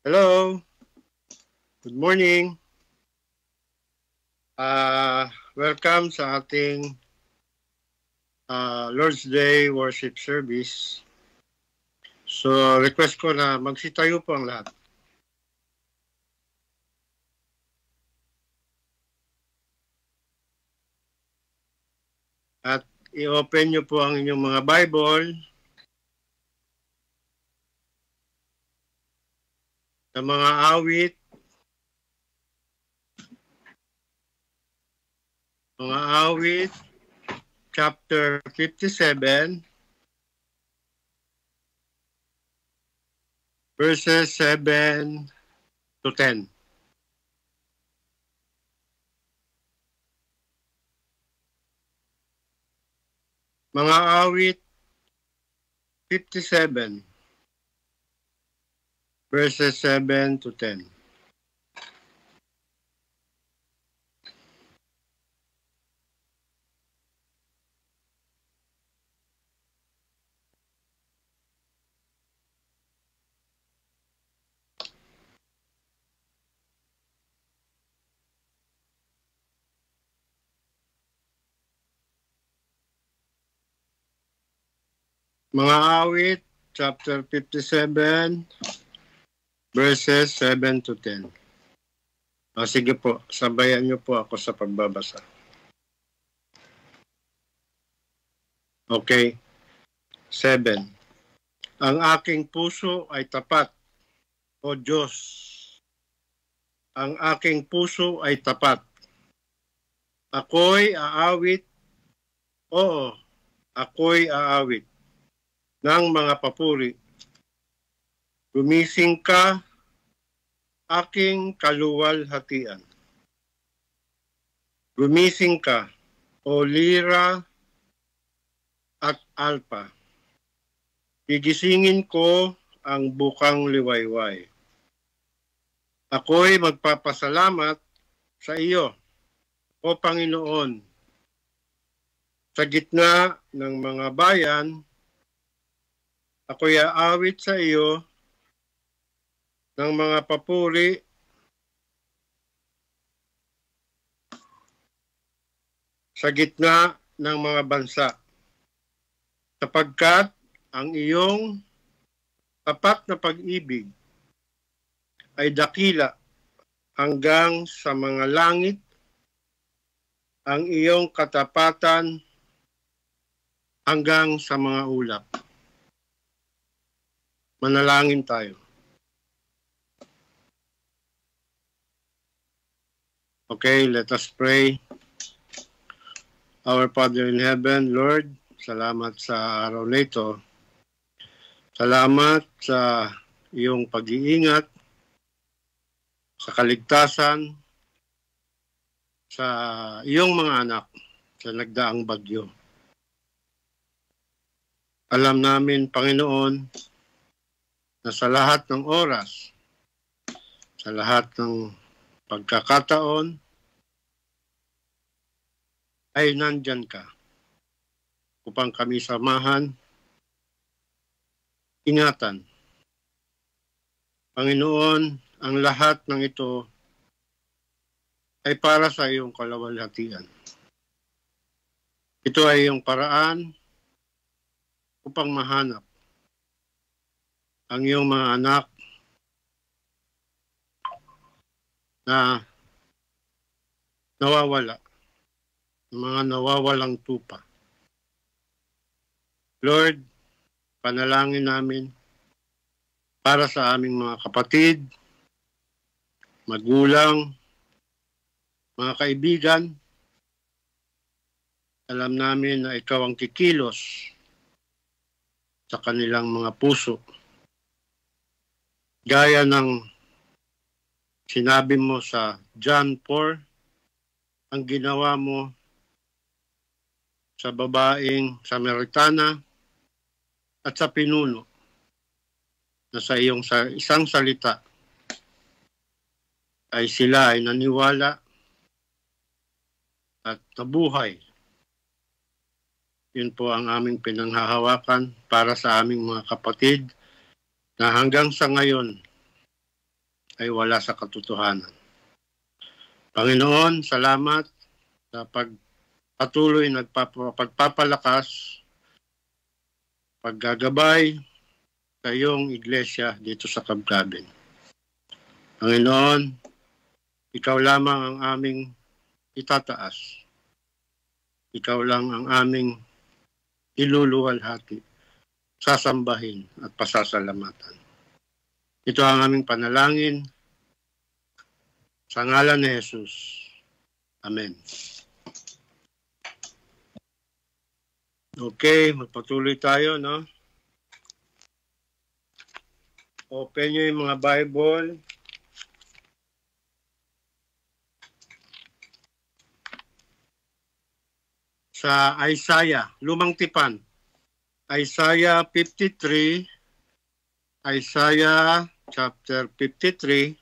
Hello. Good morning. Welcome sa ating Lord's Day Worship Service. So, request ko na magsitayo po ang lahat. At i-open nyo po ang inyong mga Bible sa mga awit, chapter 57, verses 7 to 10. Mga awit 57, verses 7 to 10. Mga awit, chapter 57, verses 7 to 10. Sige po, sabayan niyo po ako sa pagbabasa. Okay. 7. Ang aking puso ay tapat, O Diyos. Ang aking puso ay tapat. Ako'y aawit, oo, ako'y aawit ng mga papuri. Gumising ka, aking kaluwalhatian. Gumising ka, o lira at alpa. Gigisingin ko ang bukang liwayway. Ako'y magpapasalamat sa iyo, O Panginoon. Sa gitna ng mga bayan, ako'y aawit sa iyo ng mga papuri sa gitna ng mga bansa, sapagkat ang iyong tapat na pag-ibig ay dakila hanggang sa mga langit, ang iyong katapatan hanggang sa mga ulap. Manalangin tayo. Okay, let us pray. Our Father in heaven, Lord, salamat sa araw na ito. Salamat sa iyong pag-iingat, sa kaligtasan, sa iyong mga anak sa nagdaang bagyo. Alam namin, Panginoon, na sa lahat ng oras, sa lahat ng pagkakataon, ay nandyan ka upang kami samahan, ingatan. Panginoon, ang lahat ng ito ay para sa iyong kaluwalhatian. Ito ay iyong paraan upang mahanap ang iyong mga anak na nawawala, mga nawawalang tupa. Lord, panalangin namin para sa aming mga kapatid, magulang, mga kaibigan. Alam namin na ikaw ang kikilos sa kanilang mga puso. Gaya ng sinabi mo sa John 4, ang ginawa mo sa babaeng Samaritana at sa pinuno na sa iyong isang salita ay sila ay naniwala at nabuhay. Yun po ang aming pinanghahawakan para sa aming mga kapatid na hanggang sa ngayon ay wala sa katotohanan. Panginoon, salamat sa patuloy pagpapalakas, paggagabay sa iyong iglesia dito sa Kabkabin. Panginoon, ikaw lamang ang aming itataas. Ikaw lang ang aming iluluwalhati, sasambahin at pasasalamatan. Ito ang aming panalangin sa ngalan ni Jesus. Amen. Okay, magpatuloy tayo, no? Open nyo yung mga Bible. Sa Isaiah, Lumang Tipan. Isaiah 53, Isaiah chapter 53,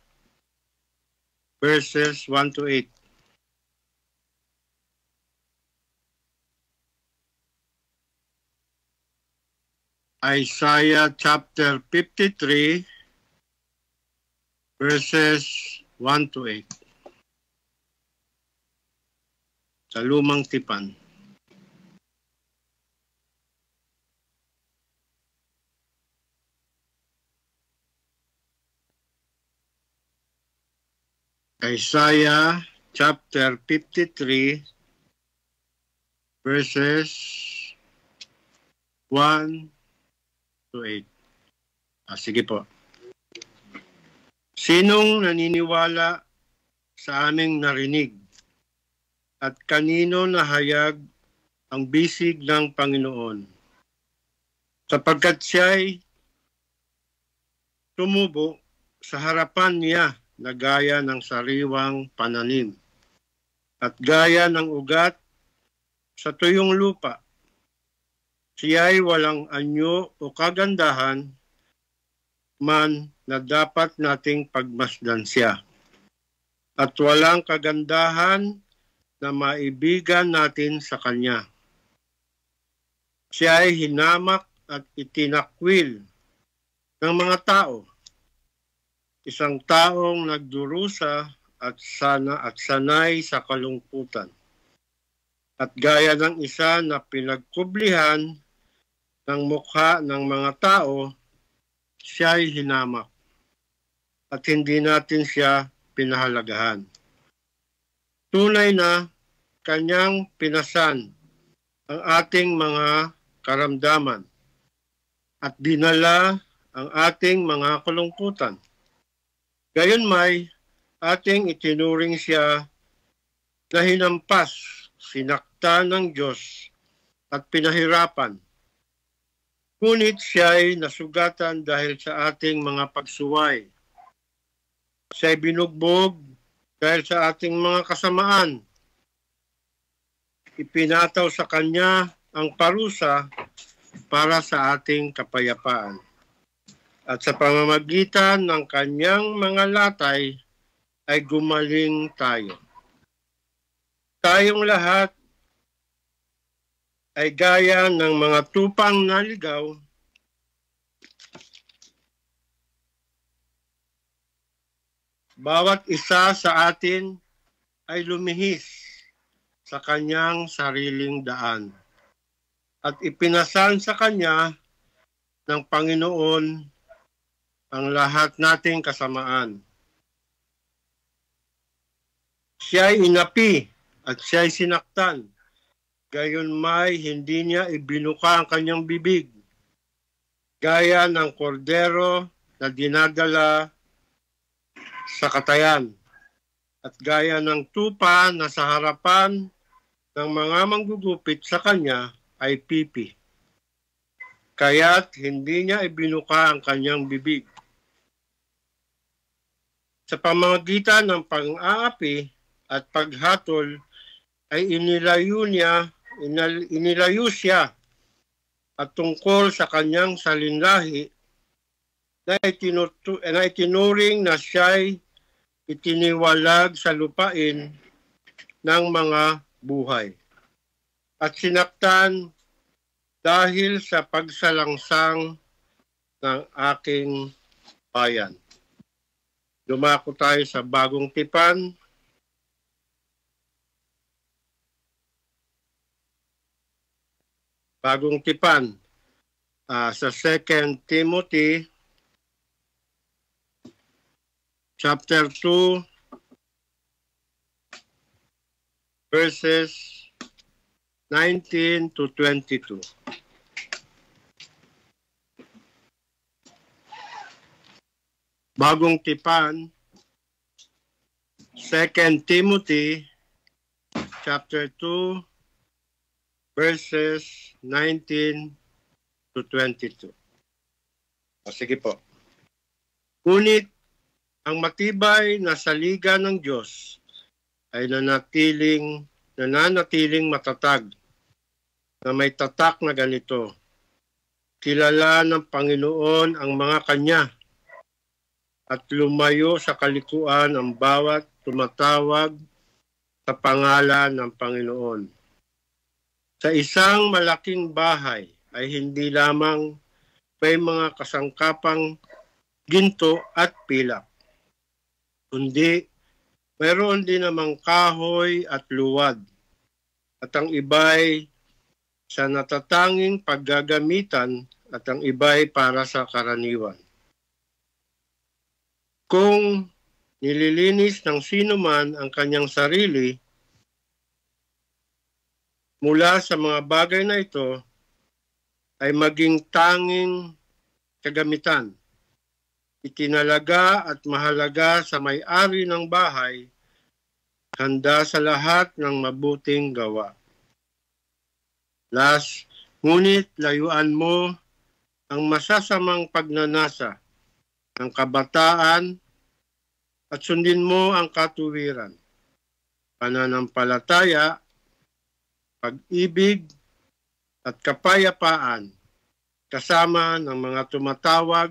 verses 1 to 8. Isaiah chapter 53, verses 1 to 8. Sa Lumang Tipan. Isaiah chapter 53, verses 1 to 8. Sige po. Sinong naniniwala sa aming narinig at kanino nahayag ang bisig ng Panginoon? Sapagkat siya'y tumubo sa harapan niya na gaya ng sariwang pananim at gaya ng ugat sa tuyong lupa. Siya'y walang anyo o kagandahan man na dapat nating pagmasdan siya. At walang kagandahan na maibigan natin sa kanya. Siya'y hinamak at itinakwil ng mga tao. Isang taong nagdurusa at sanay sa kalungkutan. At gaya ng isa na pinagkublihan ng mukha ng mga tao, siya'y hinamak. At hindi natin siya pinahalagahan. Tunay na kanyang pinasan ang ating mga karamdaman at dinala ang ating mga kalungkutan. Gayunmay, ating itinuring siya na hinampas, sinaktan ng Diyos at pinahirapan. Ngunit siya'y nasugatan dahil sa ating mga pagsuway. Siya'y binugbog dahil sa ating mga kasamaan. Ipinataw sa kanya ang parusa para sa ating kapayapaan. At sa pamamagitan ng kanyang mga latay ay gumaling tayo. Tayong lahat ay gaya ng mga tupang naligaw. Bawat isa sa atin ay lumihis sa kanyang sariling daan at ipinasan sa kanya ng Panginoon ang lahat nating kasamaan. Siya'y inapi at siya'y sinaktan. Gayunmay hindi niya ibinuka ang kanyang bibig. Gaya ng kordero na dinadala sa katayan. At gaya ng tupa na sa harapan ng mga manggugupit sa kanya ay pipi. Kaya't hindi niya ibinuka ang kanyang bibig. Sa pamamagitan ng pang-aapi at paghatol ay inilayo siya at tungkol sa kanyang salinlahi na itinuring na siya'y itiniwalag sa lupain ng mga buhay at sinaktan dahil sa pagsalangsang ng aking bayan. Dumako tayo sa Bagong Tipan. Bagong Tipan. Sa 2 Timothy chapter 2 verses 19 to 22. Bagong Tipan, 2 Timothy chapter 2 verses 19 to 22. Sige po. Ngunit ang matibay na saliga ng Diyos ay nananatiling matatag na may tatak na ganito. Kilala ng Panginoon ang mga kanya at lumayo sa kalikuan ang bawat tumatawag sa pangalan ng Panginoon. Sa isang malaking bahay ay hindi lamang may mga kasangkapang ginto at pilak, kundi mayroon din namang kahoy at luwad, at ang iba'y sa natatanging paggagamitan at ang iba'y para sa karaniwan. Kung nililinis ng sino man ang kanyang sarili mula sa mga bagay na ito, ay maging tanging kagamitan, itinalaga at mahalaga sa may-ari ng bahay, handa sa lahat ng mabuting gawa. Ngunit layuan mo ang masasamang pagnanasa ng kabataan at sundin mo ang katuwiran, pananampalataya, pag-ibig, at kapayapaan kasama ng mga tumatawag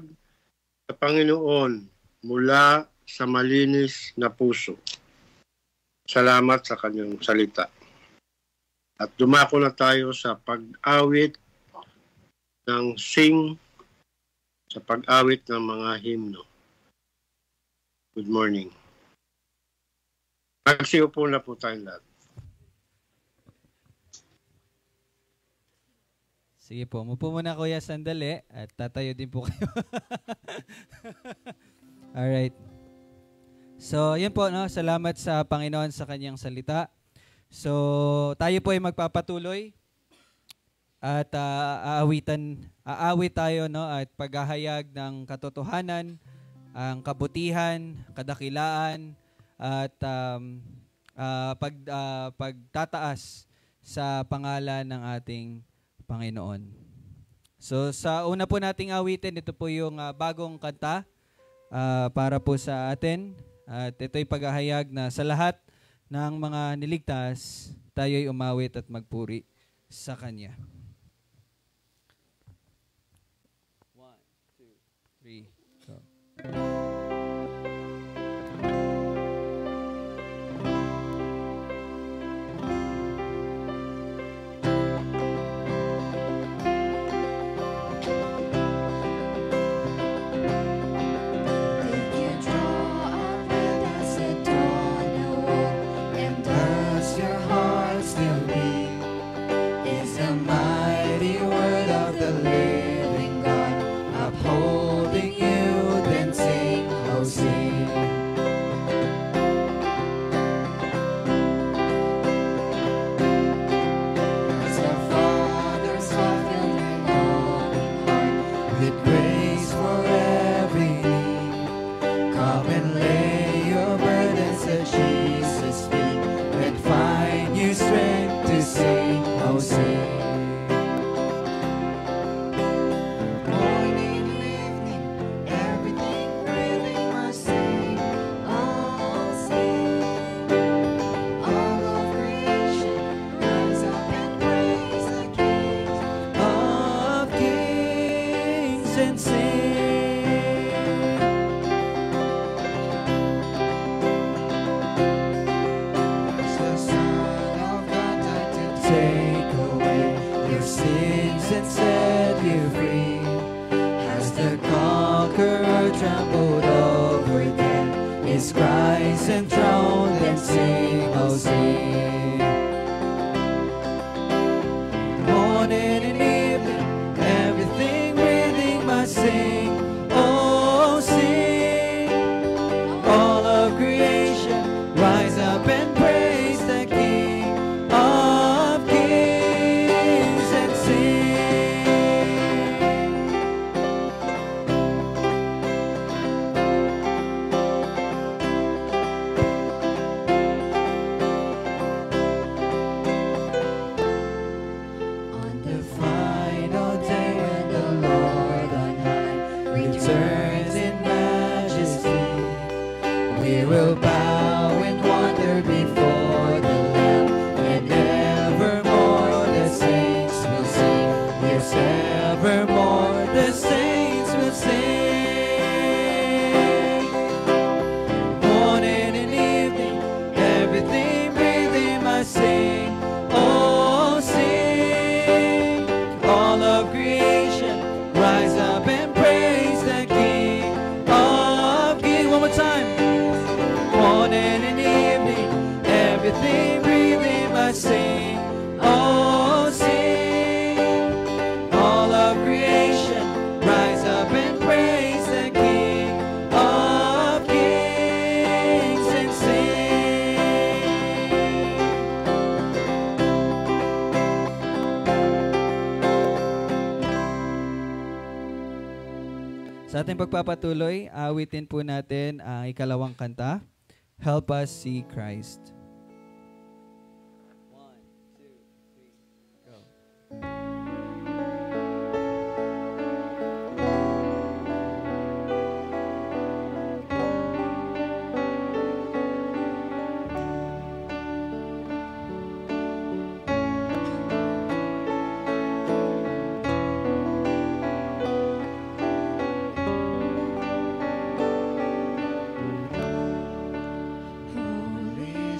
sa Panginoon mula sa malinis na puso. Salamat sa kanyang salita. At dumako na tayo sa pag-awit ng sa pag-awit ng mga himno. Good morning. Magsiupo na po tayong lahat. Sige po, mupo muna kuya sandali at tatayo din po kayo. Alright. So, yun po, no? Salamat sa Panginoon sa kanyang salita. So, tayo po ay magpapatuloy at aawit tayo, no? At paghahayag ng katotohanan, ang kabutihan, kadakilaan, at pagtataas sa pangalan ng ating Panginoon. So sa una po nating awitin, ito po yung bagong kanta para po sa atin. At ito'y paghahayag na sa lahat ng mga niligtas, tayo'y umawit at magpuri sa Kanya. 1, 2, 3, go. Trampled over death is Christ enthroned, and sing, oh sing. Morning and evening, everything within must sing, oh sing. All of creation, rise up and praise the King of kings, and sing. On the final day when the Lord on high returns in majesty, we will bow in wonder before the Lamb, and evermore the saints will sing. Yes, evermore the saints will sing. Morning and evening, everything breathing must sing, oh sing. All of creation, rise up and praise the King of kings. One more time. Morning and evening, everything breathing must sing, oh sing. All of creation, rise up and praise the King of kings, and sing. Sa ating pagpapatuloy, awitin po natin ang ikalawang kanta, Help Us See Christ. 1, 2, 3, go. Holy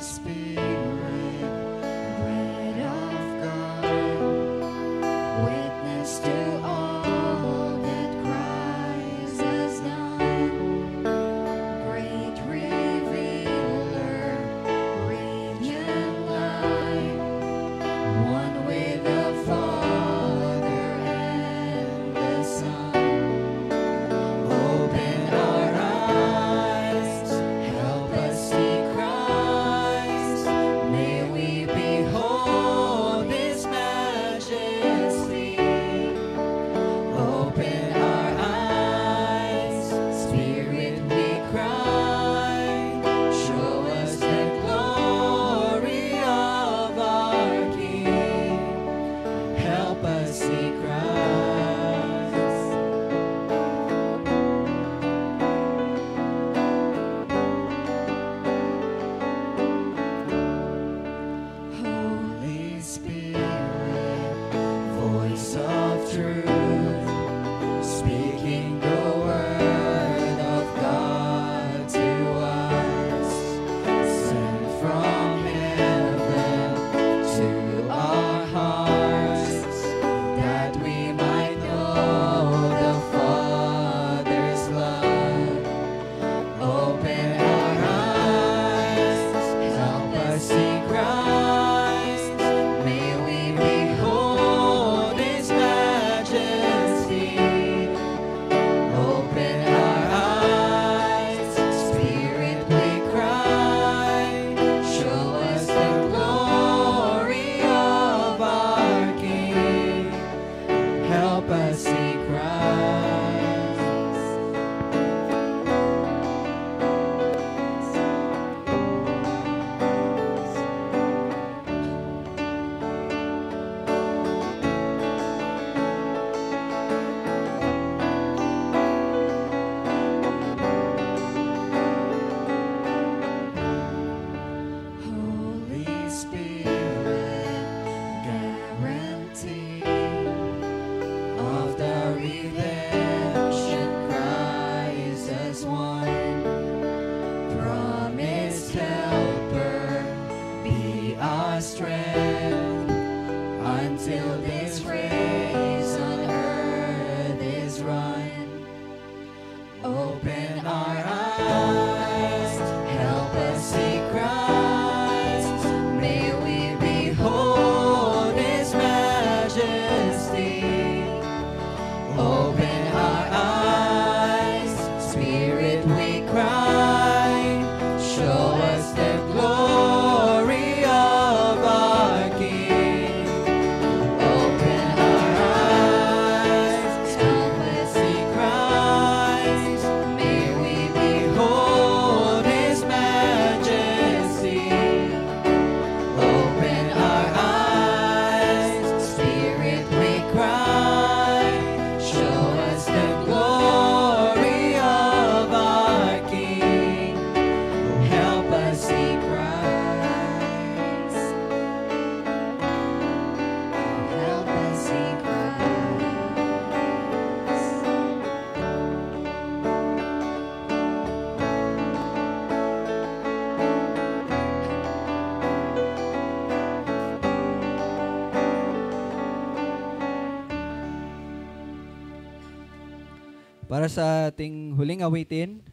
Para sa ating huling awitin,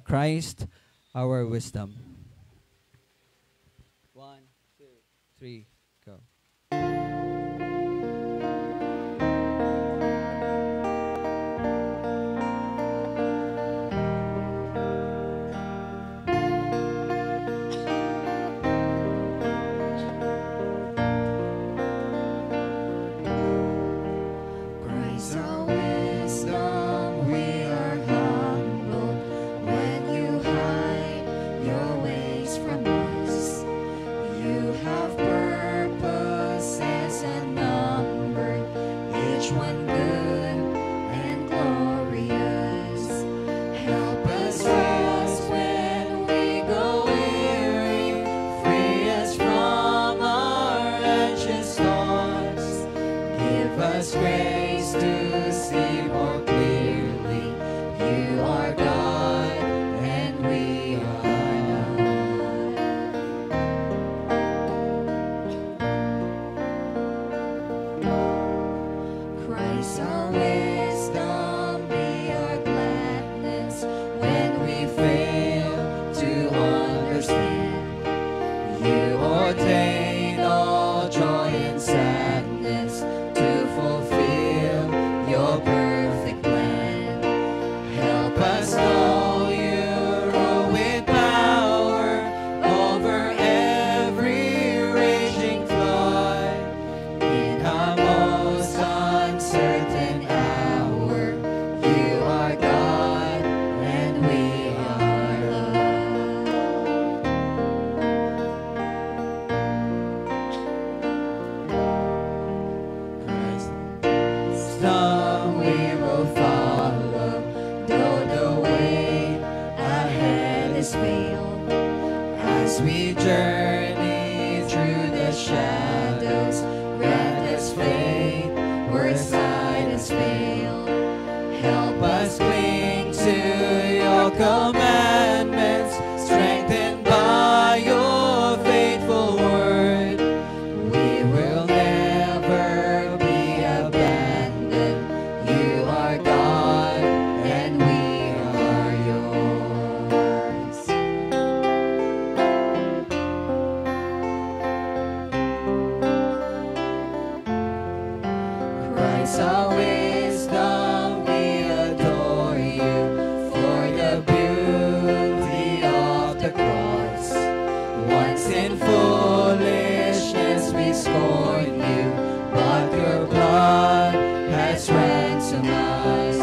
Christ, our wisdom. 1, 2, 3, go. Christ our wisdom, we are humbled when you hide your ways from us. You have purposes unnumbered, each one good and glorious. Help us rest when we go weary, free us from our anxious thoughts. Give us grace to see more clearly. You are God and we are not. Christ our wisdom, be our gladness when we fail to understand. You ordain all joy and sadness to fulfill your perfect plan. Help us know you rule with power over every raging flood. In our most uncertain hour, you are God and we are loved. Christ, some we will follow, though the way ahead is veiled. As we journey through the shadows, grant us faith where sight has failed. Help us cling to your commandments, strengthened by your faithful word. We will never be abandoned. You are God and we are yours. Christ our wisdom, we adore you for the beauty of the cross. Once in foolishness we scorned you, but your blood has ransomed us.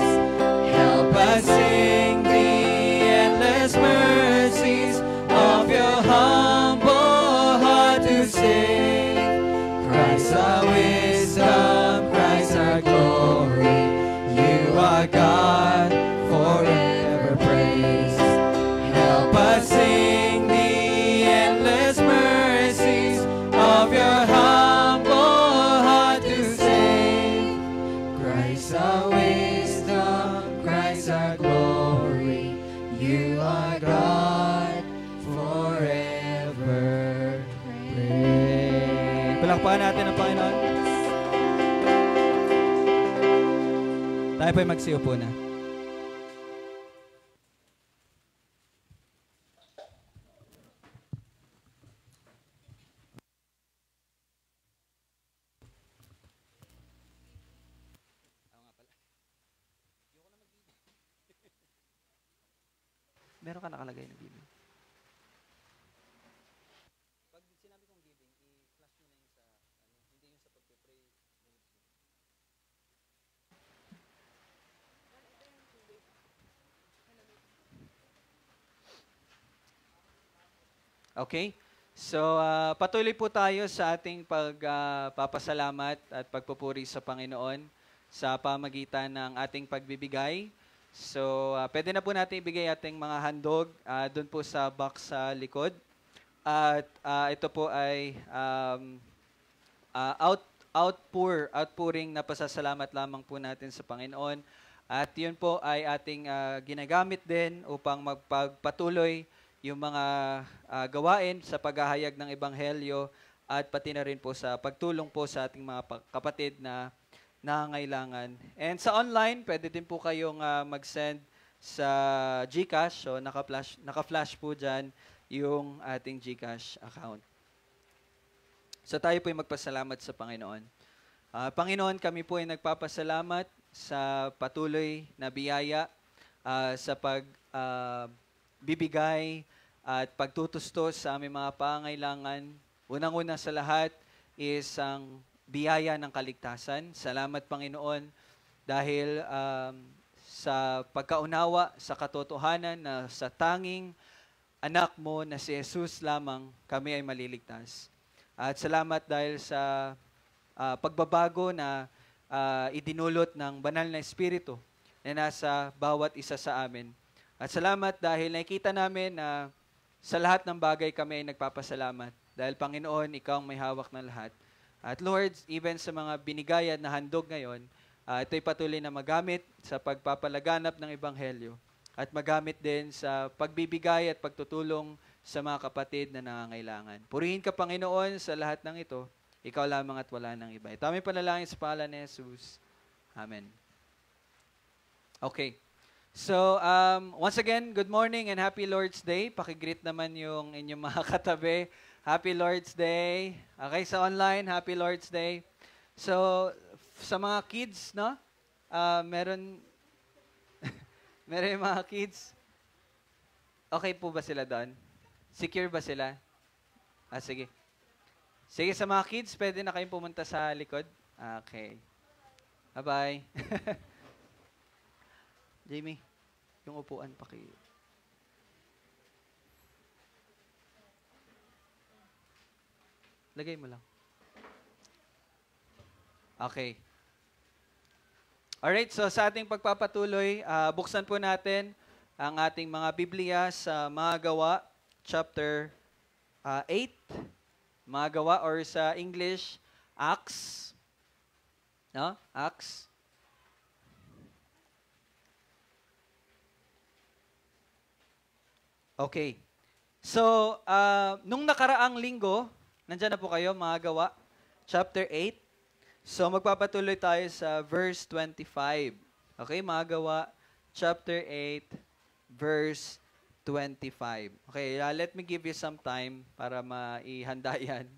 Help us sing the endless mercies of your humble heart to sing. Christ our wisdom, Christ our glory, you are God, forever praised. Help us sing the endless mercies of your humble heart to sing. Christ our wisdom, Christ our glory, you are God, forever praised. Palakpakan natin ang Panginoon. Tayo po'y magsiupo na. Meron ka nakalagay na Biblia. Pag sinabi kong giving, i-flash mo na yung sa, hindi yung sa pagpe-pray. Okay? So, patuloy po tayo sa ating pagpapasalamat at pagpupuri sa Panginoon sa pamagitan ng ating pagbibigay. So, pwede na po natin ibigay ating mga handog doon po sa box sa likod. At ito po ay outpouring na pasasalamat lamang po natin sa Panginoon. At yun po ay ating ginagamit din upang magpagpatuloy yung mga gawain sa paghahayag ng Ebanghelyo at pati na rin po sa pagtulong po sa ating mga kapatid na nangangailangan. And sa online, pwede din po kayong mag-send sa GCash. So, naka-flash po dyan yung ating GCash account. So, tayo po yung magpasalamat sa Panginoon. Panginoon, kami po ay nagpapasalamat sa patuloy na biyaya, sa pagbibigay at pagtutustos sa aming mga pangailangan. Unang-una sa lahat is ang biyaya ng kaligtasan. Salamat, Panginoon, dahil sa pagkaunawa, sa katotohanan na sa tanging anak mo na si Jesus lamang kami ay maliligtas. At salamat dahil sa pagbabago na idinulot ng banal na Espiritu na nasa bawat isa sa amin. At salamat dahil nakita namin na sa lahat ng bagay kami ay nagpapasalamat. Dahil Panginoon, Ikaw ang may hawak ng lahat. At Lord, even sa mga binigay na handog ngayon, ito'y patuloy na magamit sa pagpapalaganap ng Ebanghelyo at magamit din sa pagbibigay at pagtutulong sa mga kapatid na nangangailangan. Purihin ka, Panginoon, sa lahat ng ito. Ikaw lamang at wala nang iba. Ito aming panalangin sa pangalan ni Jesus. Amen. Okay. So, once again, good morning and happy Lord's Day. Pakigreet naman yung inyong mga katabi. Happy Lord's Day. Okay, sa online, happy Lord's Day. So, sa mga kids, no? Meron yung mga kids. Okay po ba sila doon? Secure ba sila? Sige. Sige, sa mga kids, pwede na kayong pumunta sa likod. Okay. Bye-bye. Jamie, yung upuan lagay mo lang. Okay. Alright, so sa ating pagpapatuloy, buksan po natin ang ating mga Biblia sa Mga Gawa, chapter 8. Mga Gawa, or sa English, Acts. No? Acts. Okay. So, nung nakaraang linggo, nandyan na po kayo, Mga Gawa, chapter 8. So, magpapatuloy tayo sa verse 25. Okay, Mga Gawa, chapter 8, verse 25. Okay, let me give you some time para maihanda yan.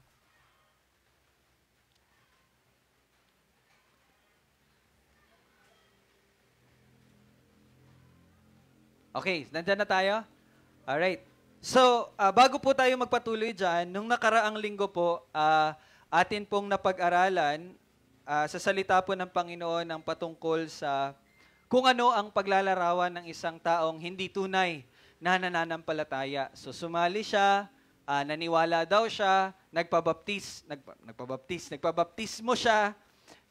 Okay, nandyan na tayo? Alright. So, bago po tayo magpatuloy dyan, nung nakaraang linggo po, atin pong napag-aralan sa salita po ng Panginoon ang patungkol sa kung ano ang paglalarawan ng isang taong hindi tunay na nananampalataya. So, sumali siya, naniwala daw siya, nagpabaptismo siya,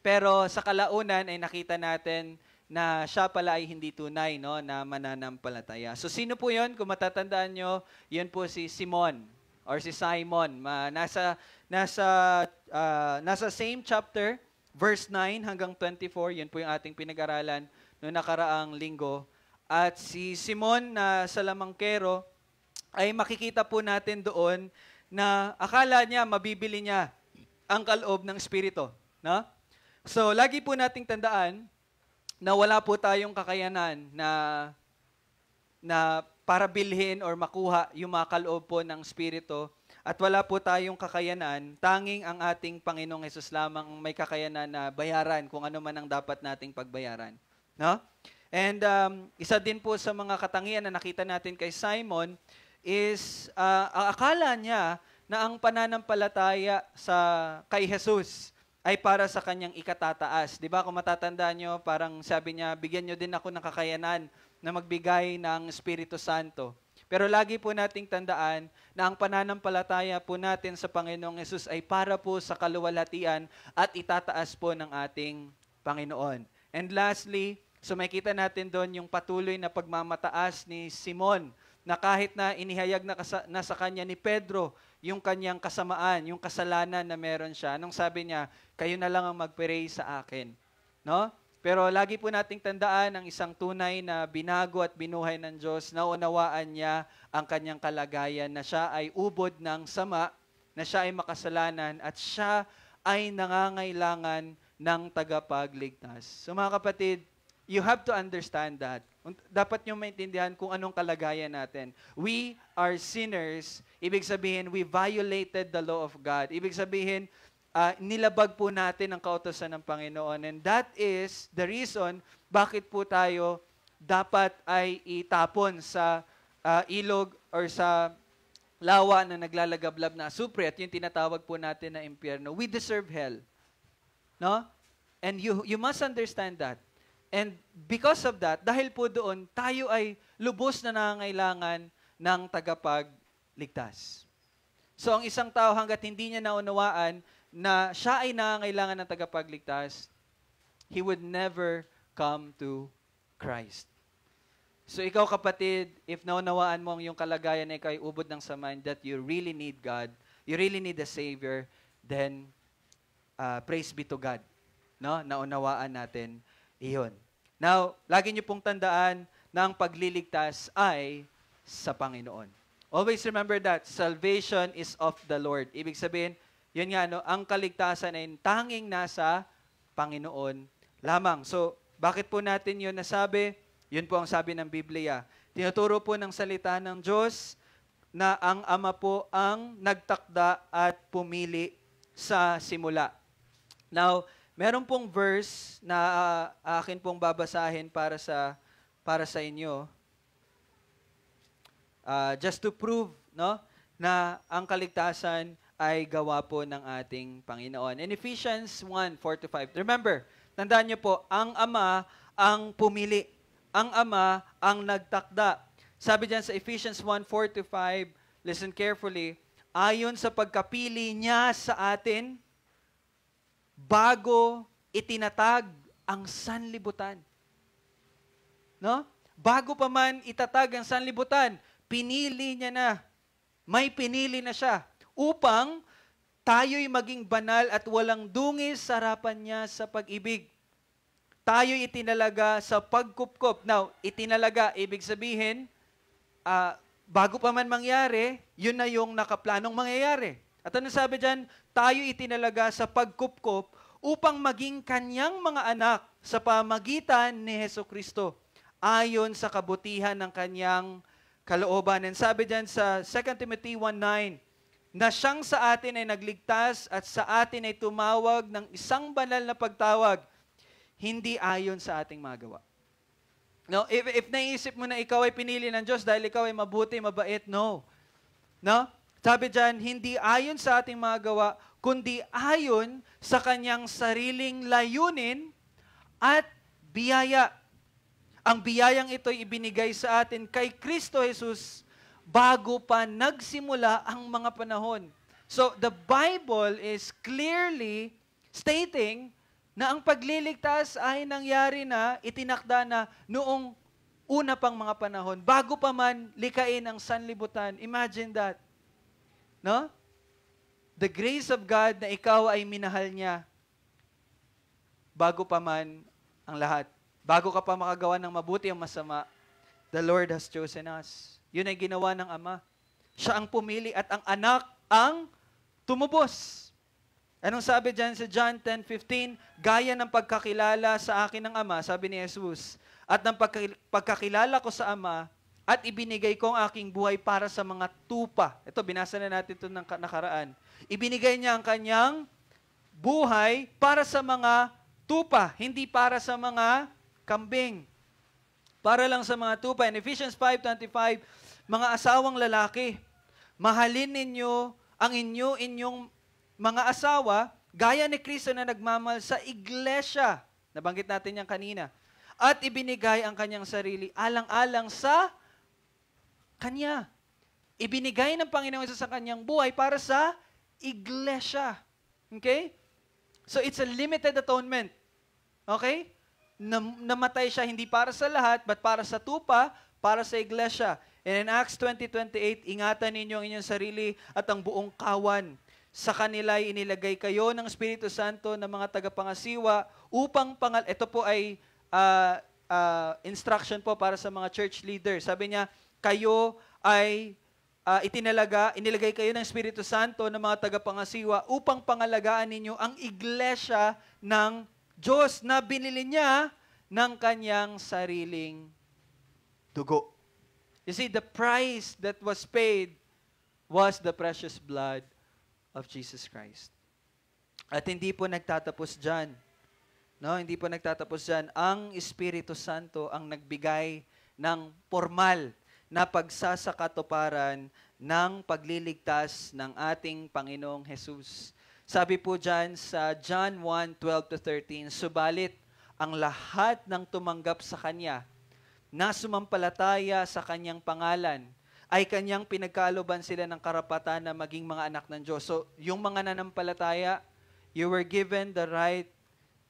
pero sa kalaunan ay nakita natin na siya pala ay hindi tunay, no, na mananampalataya. So, sino po yun? Kung matatandaan nyo, yun po si Simon or si Simon. Nasa same chapter, verse 9 hanggang 24, yun po yung ating pinag-aralan noong nakaraang linggo. At si Simon na salamangkero ay makikita po natin doon na akala niya, mabibili niya ang kaloob ng Espiritu. No? So, lagi po nating tandaan na wala po tayong kakayanan na para bilhin or makuha yung mga kaloob po ng Espiritu. At wala po tayong kakayanan, tanging ang ating Panginoong Hesus lamang may kakayanan na bayaran kung ano man ang dapat nating pagbayaran. No? And isa din po sa mga katangian na nakita natin kay Simon is akala niya na ang pananampalataya kay Jesus ay para sa kanyang ikatataas. Di ba? Kung matatandaan nyo, parang sabi niya, bigyan nyo din ako ng kakayanan na magbigay ng Espiritu Santo. Pero lagi po nating tandaan na ang pananampalataya po natin sa Panginoong Hesus ay para po sa kaluwalhatian at itataas po ng ating Panginoon. And lastly, so makita natin doon yung patuloy na pagmamataas ni Simon na kahit na inihayag na sa kanya ni Pedro yung kanyang kasamaan, yung kasalanan na meron siya. Anong sabi niya? Kayo na lang ang mag-pray sa akin. No? Pero lagi po nating tandaan ang isang tunay na binago at binuhay ng Diyos, naunawaan niya ang kanyang kalagayan na siya ay ubod ng sama, na siya ay makasalanan at siya ay nangangailangan ng tagapagligtas. So mga kapatid, you have to understand that. Dapat nyo maintindihan kung anong kalagayan natin. We are sinners. Ibig sabihin, we violated the law of God. Ibig sabihin, nilabag po natin ang kautosan ng Panginoon. And that is the reason bakit po tayo dapat ay itapon sa ilog or sa lawa na naglalagablab na asupre at yung tinatawag po natin na impyerno. We deserve hell. No? And you must understand that. And because of that, dahil po doon, tayo ay lubos na nangangailangan ng tagapagligtas. So ang isang tao hanggat hindi niya naunawaan na siya ay nangangailangan ng tagapagligtas, he would never come to Christ. So ikaw kapatid, if naunawaan mo ang iyong kalagayan na ikaw ay ubod ng samahan, that you really need God, you really need a Savior, then praise be to God. No? Naunawaan natin iyon. Now, lagi niyo pong tandaan na ang pagliligtas ay sa Panginoon. Always remember that. Salvation is of the Lord. Ibig sabihin, yun nga, no, ang kaligtasan ay tanging nasa Panginoon lamang. So, bakit po natin yun nasabi? Yun po ang sabi ng Biblia. Tinuturo po ng salita ng Diyos na ang Ama po ang nagtakda at pumili sa simula. Now, meron pong verse na akin pong babasahin para sa inyo. Just to prove, no, na ang kaligtasan ay gawa po ng ating Panginoon. In Ephesians 1:4-5. Remember, tandaan niyo po, ang Ama ang pumili. Ang Ama ang nagtakda. Sabi diyan sa Ephesians 1:4-5, listen carefully, ayon sa pagkapili niya sa atin, bago itinatag ang sanlibutan. No? Bago pa man itatag ang sanlibutan, pinili niya na. May pinili na siya upang tayo'y maging banal at walang dungis sa harapan niya sa pag-ibig. Tayo'y itinalaga sa pagkupkop. Now, itinalaga, ibig sabihin, bago pa man mangyari, yun na yung nakaplanong mangyayari. At ano sabi dyan? Tayo itinalaga sa pagkupkop upang maging kanyang mga anak sa pamagitan ni Hesukristo ayon sa kabutihan ng kanyang kalooban. And sabi dyan sa 2 Timothy 1:9, na siyang sa atin ay nagligtas at sa atin ay tumawag ng isang banal na pagtawag, hindi ayon sa ating magawa. No, if naisip mo na ikaw ay pinili ng Diyos dahil ikaw ay mabuti, mabait, no. No? Sabi dyan, hindi ayon sa ating mga gawa, kundi ayon sa kanyang sariling layunin at biyaya. Ang biyayang ito'y ibinigay sa atin kay Kristo Jesus bago pa nagsimula ang mga panahon. So, the Bible is clearly stating na ang pagliligtas ay nangyari na, itinakda na noong una pang mga panahon, bago pa man likain ang sanlibutan. Imagine that. No? The grace of God na ikaw ay minahal niya bago pa man ang lahat. Bago ka pa makagawa ng mabuti o masama, the Lord has chosen us. Yun ay ginawa ng Ama. Siya ang pumili at ang anak ang tumubos. Anong sabi dyan sa John 10:15? Gaya ng pagkakilala sa akin ng Ama, sabi ni Jesus, at ng pagkakilala ko sa Ama, at ibinigay ko ang aking buhay para sa mga tupa. Ito, binasa na natin ito ng nakaraan. Ibinigay niya ang kanyang buhay para sa mga tupa, hindi para sa mga kambing. Para lang sa mga tupa. In Ephesians 5:25, mga asawang lalaki, mahalin ninyo ang inyong mga asawa, gaya ni Kristo na nagmamahal sa iglesia. Nabanggit natin yan kanina. At ibinigay ang kanyang sarili alang-alang sa Kanya. Ibinigay ng Panginoon sa kanyang buhay para sa iglesia. Okay? So it's a limited atonement. Okay? Namatay siya hindi para sa lahat, but para sa tupa, para sa iglesia. And in Acts 20:28, ingatan ninyo ang inyong sarili at ang buong kawan. Sa kanila inilagay kayo ng Espiritu Santo ng mga tagapangasiwa upang ito po ay instruction po para sa mga church leaders. Sabi niya, kayo ay inilagay kayo ng Espiritu Santo ng mga tagapangasiwa upang pangalagaan ninyo ang iglesia ng Diyos na binili niya ng kanyang sariling dugo. You see, the price that was paid was the precious blood of Jesus Christ. At hindi po nagtatapos dyan. No, hindi po nagtatapos dyan. Ang Espiritu Santo ang nagbigay ng formal na pagsasakatuparan ng pagliligtas ng ating Panginoong Jesus. Sabi po dyan sa John 1:12-13, subalit ang lahat ng tumanggap sa Kanya na sumampalataya sa Kanyang pangalan ay Kanyang pinagkalooban sila ng karapatan na maging mga anak ng Diyos. So, yung mga nanampalataya, you were given the right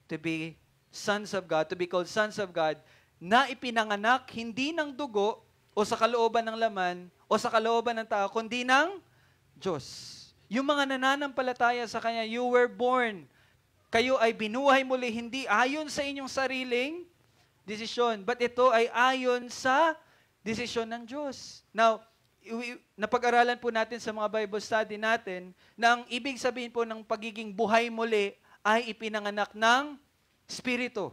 to be sons of God, to be called sons of God, na ipinanganak hindi ng dugo o sa kalooban ng laman o sa kalooban ng tao, kundi ng Diyos. Yung mga nananampalataya sa Kanya, you were born. Kayo ay binuhay muli, hindi ayon sa inyong sariling desisyon, but ito ay ayon sa desisyon ng Diyos. Now, napag-aralan po natin sa mga Bible study natin na ang ibig sabihin po ng pagiging buhay muli ay ipinanganak ng Espiritu.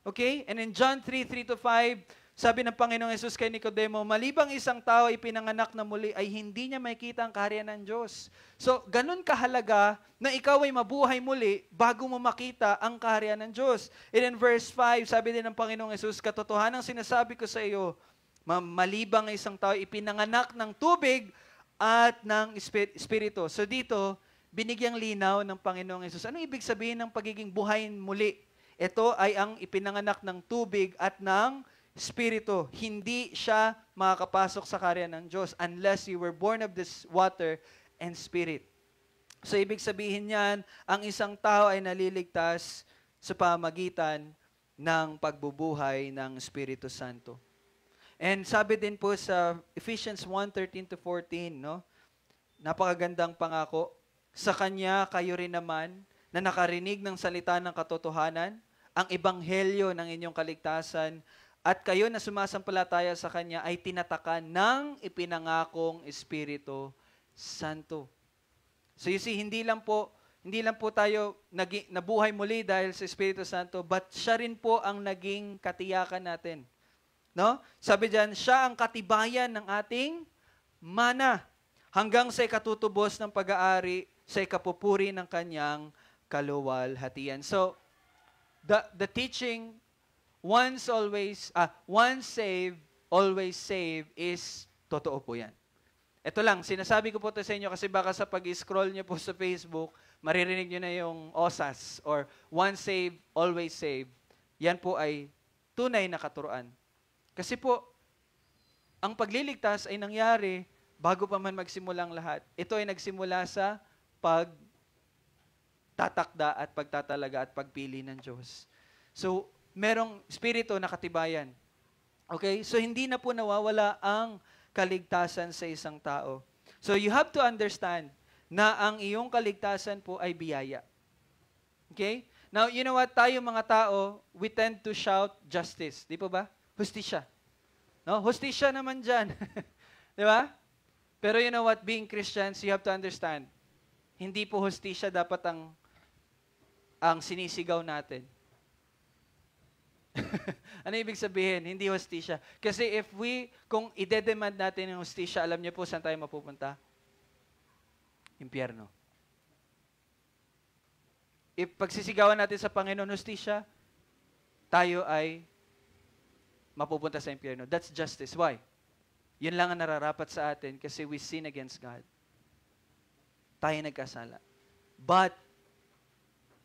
Okay? And in John 3:3-5, sabi ng Panginoong Yesus kay Nicodemo, malibang isang tao ay pinanganak na muli, ay hindi niya makita ang kaharian ng Diyos. So, ganun kahalaga na ikaw ay mabuhay muli bago mo makita ang kaharian ng Diyos. And in verse 5, sabi din ng Panginoong Yesus, katotohanan ang sinasabi ko sa iyo, malibang isang tao ipinanganak ng tubig at ng Espiritu. So dito, binigyang linaw ng Panginoong Yesus. Ano ibig sabihin ng pagiging buhay muli? Ito ay ang ipinanganak ng tubig at ng Espiritu. Hindi siya makakapasok sa kaharian ng Diyos unless you were born of this water and Spirit. So ibig sabihin niyan, ang isang tao ay naliligtas sa pamagitan ng pagbubuhay ng Espiritu Santo. And sabi din po sa Ephesians 1:13-14, no? Napakagandang pangako. Sa Kanya kayo rin naman na nakarinig ng salita ng katotohanan, ang ebanghelyo ng inyong kaligtasan, at kayo na sumasampalataya sa Kanya ay tinatakan ng ipinangakong Espiritu Santo. So you see, hindi lang po tayo nabuhay muli dahil sa Espiritu Santo, but siya rin po ang naging katiyakan natin. No? Sabi diyan, siya ang katibayan ng ating mana hanggang sa ikatutubos ng pag-aari sa ikapupuri ng Kanyang kaluwalhatian. So, the teaching once saved, always saved is totoo po yan. Ito lang, sinasabi ko po ito sa inyo kasi baka sa pag-scroll nyo po sa Facebook, maririnig nyo na yung OSAS or once saved, always saved. Yan po ay tunay na katuruan. Kasi po, ang pagliligtas ay nangyari bago pa man magsimulang lahat. Ito ay nagsimula sa pagtatakda at pagtatalaga at pagpili ng Diyos. So, merong Espiritu na katibayan. Okay? So, hindi na po nawawala ang kaligtasan sa isang tao. So, you have to understand na ang iyong kaligtasan po ay biyaya. Okay? Now, you know what? Tayo mga tao, we tend to shout justice. Di po ba? Hustisya. No? Hustisya naman dyan. Di ba? Pero you know what? Being Christians, you have to understand, hindi po hustisya dapat ang sinisigaw natin. Ano ibig sabihin? Hindi hustisya. Kasi kung ide-demand natin yung hustisya, alam niyo po saan tayo mapupunta? Impyerno. If pagsisigawan natin sa Panginoon hustisya, tayo ay mapupunta sa impyerno. That's justice. Why? Yun lang ang nararapat sa atin kasi we sin against God. Tayo nagkasala. But,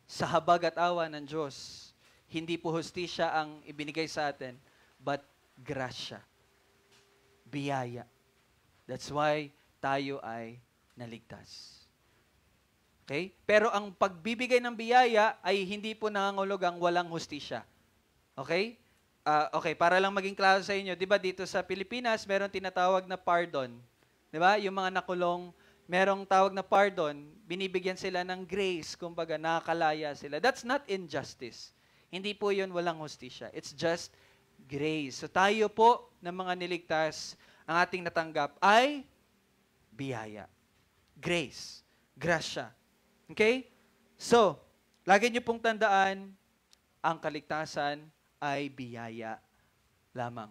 sa habag at awa ng Diyos, hindi po hustisya ang ibinigay sa atin, but grasya. Biyaya. That's why tayo ay naligtas. Okay? Pero ang pagbibigay ng biyaya ay hindi po nangangulugang walang hustisya. Okay? Okay, para lang maging klaro sa inyo, di ba dito sa Pilipinas, meron tinatawag na pardon. Di ba? Yung mga nakulong, merong tawag na pardon, binibigyan sila ng grace, kumbaga nakakalaya sila. That's not injustice. Hindi po yun walang hustisya. It's just grace. So tayo po, ng mga niligtas, ang ating natanggap ay biyaya. Grace. Grasya. Okay? So, lagi niyo pong tandaan, ang kaligtasan ay biyaya lamang.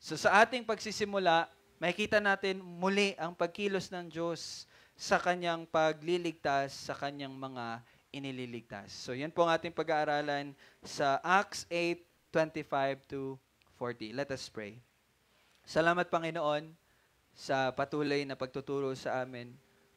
So sa ating pagsisimula, makikita natin muli ang pagkilos ng Diyos sa kanyang pagliligtas sa kanyang mga inililigtas. So yan po ang ating pag-aaralan sa Acts 8:25 to 40. Let us pray. Salamat Panginoon sa patuloy na pagtuturo sa amin.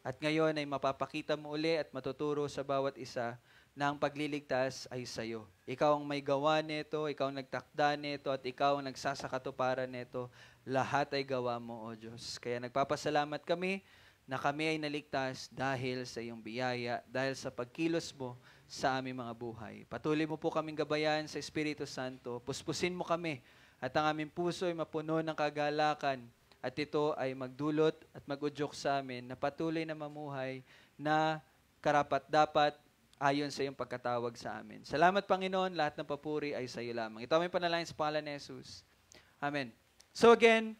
At ngayon ay mapapakita mo uli at matuturo sa bawat isa na ang pagliligtas ay sa iyo. Ikaw ang may gawa nito, ikaw ang nagtakda nito, at ikaw ang nagsasakatuparan nito. Lahat ay gawa mo, O Diyos. Kaya nagpapasalamat kami na kami ay naligtas dahil sa iyong biyaya, dahil sa pagkilos mo sa aming mga buhay. Patuloy mo po kaming gabayan sa Espiritu Santo. Puspusin mo kami at ang aming puso ay mapuno ng kagalakan. At ito ay magdulot at mag-udyok sa amin na patuloy na mamuhay na karapat-dapat ayon sa iyong pagkatawag sa amin. Salamat, Panginoon. Lahat ng papuri ay sa iyo lamang. Ito ang panalangin sa pangalan ni Jesus. Amen. So again,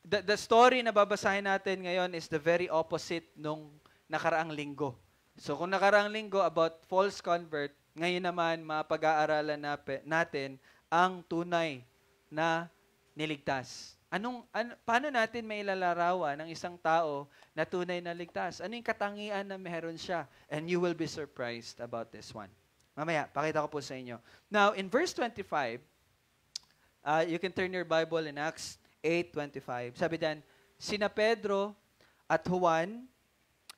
the story na babasahin natin ngayon is the very opposite nung nakaraang linggo. So kung nakaraang linggo about false convert, ngayon naman mapag-aaralan natin ang tunay na niligtas. Paano natin may ilalarawan ng isang tao na tunay na ligtas? Ano yung katangian na meron siya? And you will be surprised about this one. Mamaya, pakita ko po sa inyo. Now, in verse 25, you can turn your Bible in Acts 8:25. Sabi diyan, sina Pedro at Juan,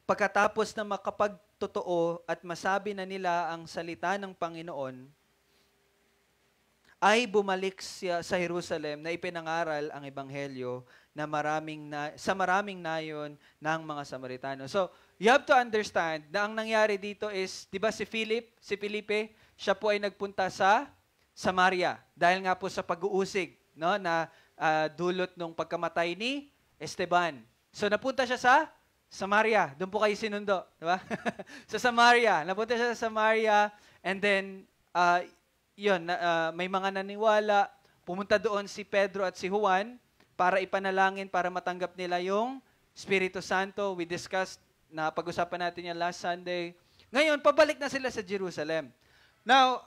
pagkatapos na makapagtotoo at masabi na nila ang salita ng Panginoon, ay bumalik siya sa Jerusalem na ipinangaral ang ebanghelyo na sa maraming nayon ng mga Samaritano. So, you have to understand na ang nangyari dito is, di ba si Felipe, siya po ay nagpunta sa Samaria dahil nga po sa pag-uusig, no, na dulot nung pagkamatay ni Esteban. So, napunta siya sa Samaria. Doon po kayo sinundo, di ba? Sa Samaria. Napunta siya sa Samaria and then, may mga naniwala, pumunta doon si Pedro at si Juan para ipanalangin para matanggap nila yung Espiritu Santo. We discussed, na pag-usapan natin yan last Sunday. Ngayon, pabalik na sila sa Jerusalem. Now,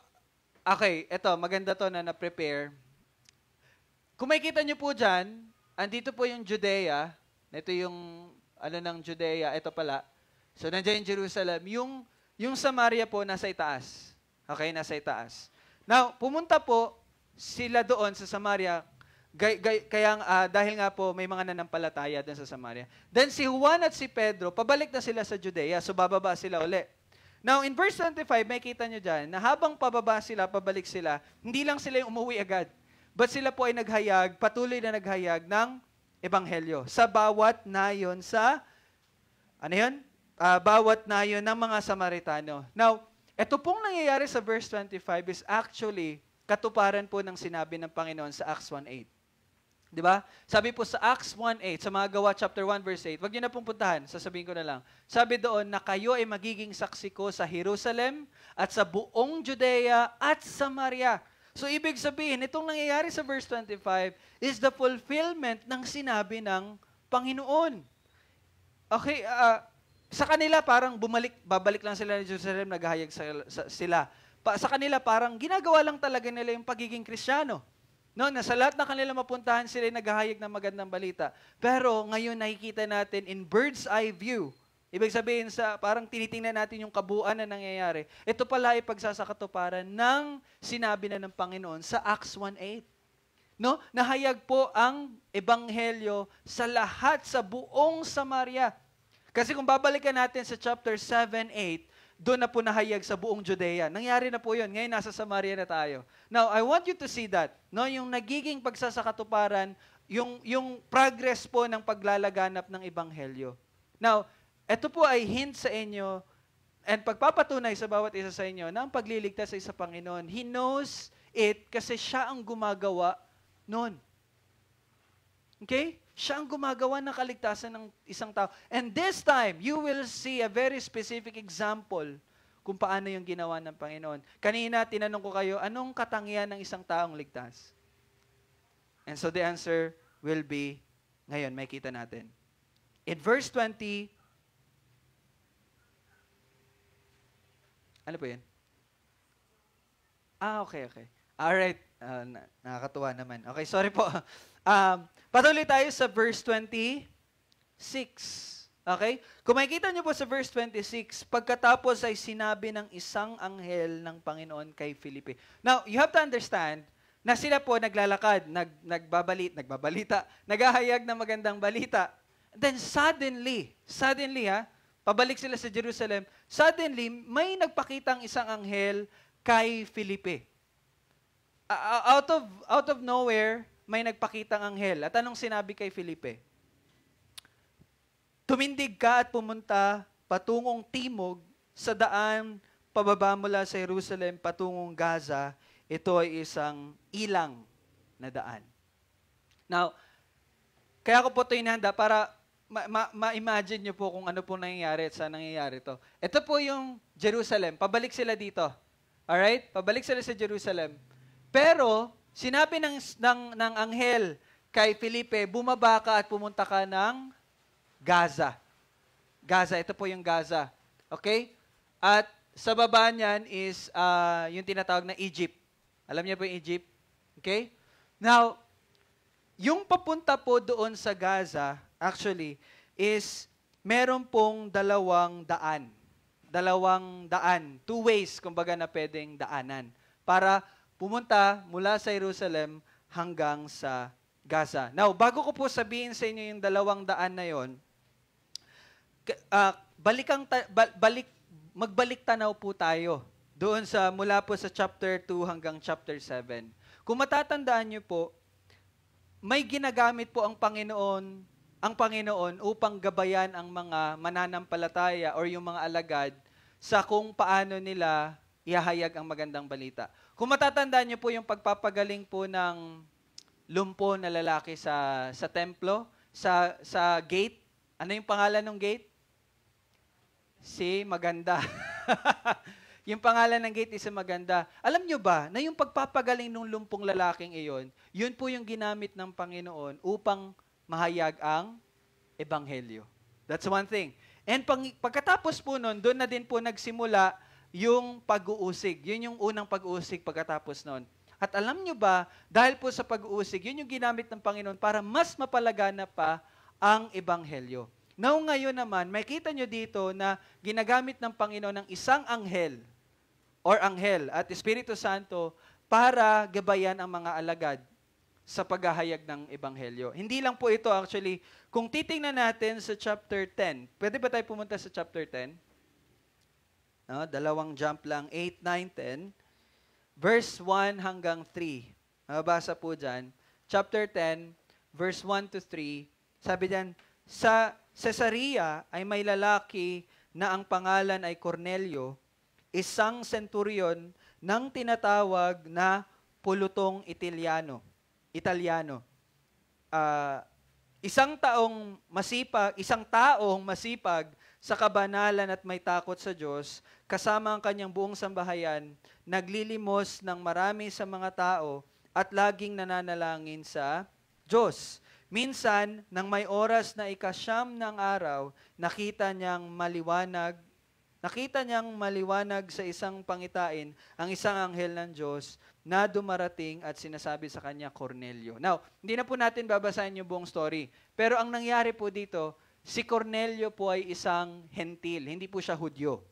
okay, eto, maganda to na na-prepare. Kung makikita nyo po dyan, andito po yung Judea. Ito yung, ng Judea, ito pala. So, nandiyan yung Jerusalem. Yung Samaria po, nasa itaas. Okay, nasa itaas. Now, pumunta po sila doon sa Samaria, dahil nga po may mga nanampalataya doon sa Samaria. Then si Juan at si Pedro, pabalik na sila sa Judea, so bababa sila uli. Now, in verse 25, may kita nyo dyan, na habang pabalik sila, hindi lang sila yung umuwi agad, but sila po ay naghayag, patuloy na naghayag ng ebanghelyo sa bawat nayon bawat nayon ng mga Samaritano. Now, ito pong nangyayari sa verse 25 is actually katuparan po ng sinabi ng Panginoon sa Acts 1:8. Di ba? Sabi po sa Acts 1:8, sa mga Gawa chapter 1 verse 8, wag niyo na pong puntahan, sasabihin ko na lang. Sabi doon na kayo ay magiging saksi ko sa Jerusalem at sa buong Judea at Samaria. So ibig sabihin, itong nangyayari sa verse 25 is the fulfillment ng sinabi ng Panginoon. Okay, sa kanila parang babalik lang sila ng Jerusalem, naghahayag sila. Sa kanila parang ginagawa lang talaga nila yung pagiging Kristiyano. No, na sa lahat na kanila mapuntahan sila naghahayag ng magandang balita. Pero ngayon nakikita natin in bird's eye view. Ibig sabihin parang tinitingnan natin yung kabuuan na nangyayari. Ito pala ay pagsasakatuparan ng sinabi na ng Panginoon sa Acts 1:8. No, nahayag po ang ebanghelyo sa lahat, sa buong Samaria. Kasi kung babalikan natin sa chapter 7, 8, doon na po nahayag sa buong Judea. Nangyari na po yun. Ngayon, nasa Samaria na tayo. Now, I want you to see that. No? Yung nagiging pagsasakatuparan, yung progress po ng paglalaganap ng ebanghelyo. Now, ito po ay hint sa inyo and pagpapatunay sa bawat isa sa inyo na ang pagliligtas ay sa Panginoon. He knows it kasi siya ang gumagawa noon. Okay? Siya ang gumagawa ng kaligtasan ng isang tao. And this time, you will see a very specific example kung paano yung ginawa ng Panginoon. Kanina, tinanong ko kayo, anong katangian ng isang taong ligtas? And so the answer will be, ngayon, may kita natin. In verse 20, ano po yun? Okay. Alright. Nakakatuwa naman. Okay, sorry po. Patuloy tayo sa verse 26. Okay? Kung makikita niyo po sa verse 26, pagkatapos ay sinabi ng isang anghel ng Panginoon kay Felipe. Now, you have to understand na sila po naglalakad, nagbabalita, naghahayag ng magandang balita. Then suddenly, pabalik sila sa Jerusalem, suddenly, may nagpakitang isang anghel kay Felipe. Out of nowhere, may nagpakitang anghel. At anong sinabi kay Felipe? Tumindig ka at pumunta patungong timog sa daan pababa mula sa Jerusalem patungong Gaza. Ito ay isang ilang na daan. Now, kaya ko po ito inihanda para ma-imagine nyo po kung ano po nangyayari at saan nangyayari ito. Ito po yung Jerusalem. Pabalik sila dito. Alright? Pabalik sila sa Jerusalem. Pero, sinabi ng anghel kay Felipe, bumaba ka at pumunta ka ng Gaza. Gaza, ito po yung Gaza. Okay? At sa baba niyan is yung tinatawag na Egypt. Alam niyo po yung Egypt? Okay? Now, yung papunta po doon sa Gaza, actually, is meron pong dalawang daan. Two ways, kumbaga, na pwedeng daanan. Para pumunta mula sa Jerusalem hanggang sa Gaza. Now, bago ko po sabihin sa inyo yung dalawang daan na yon, magbalik tanaw po tayo doon sa mula po sa chapter 2 hanggang chapter 7. Kung matatandaan niyo po, may ginagamit po ang Panginoon upang gabayan ang mga mananampalataya or yung mga alagad sa kung paano nila ihahayag ang magandang balita. Kung matatandaan niyo po yung pagpapagaling po ng lumpo na lalaki sa templo, sa gate. Ano yung pangalan ng gate? Si Maganda. Yung pangalan ng gate is si Maganda. Alam nyo ba na yung pagpapagaling ng lumpong lalaking iyon, yun po yung ginamit ng Panginoon upang mahayag ang Ebanghelyo. That's one thing. And pagkatapos po nun, doon na din po nagsimula yung pag-uusig. Yun yung unang pag-uusig pagkatapos nun. At alam nyo ba, dahil po sa pag-uusig, yun yung ginamit ng Panginoon para mas mapalagana pa ang Ebanghelyo. Now ngayon naman, makita nyo dito na ginagamit ng Panginoon ng isang anghel at Espiritu Santo para gabayan ang mga alagad sa paghahayag ng Ebanghelyo. Hindi lang po ito actually, kung titingnan natin sa chapter 10, pwede ba tayo pumunta sa chapter 10? No, dalawang jump lang, 8, 9, 10. Verse 1 hanggang 3. Mababasa po dyan. Chapter 10, verse 1 to 3. Sabi dyan, sa Caesarea ay may lalaki na ang pangalan ay Cornelio, isang centurion ng tinatawag na pulutong Italiano. Isang taong masipag sa kabanalan at may takot sa Diyos, kasama ang kanyang buong sambahayan, naglilimos ng marami sa mga tao at laging nananalangin sa Diyos. Minsan, nang may oras na 9 ng araw, nakita niyang maliwanag sa isang pangitain ang isang anghel ng Diyos na dumarating at sinasabi sa kanya, Cornelio. Now, hindi na po natin babasahin yung buong story. Pero ang nangyari po dito, si Cornelio po ay isang hentil. Hindi po siya Hudyo.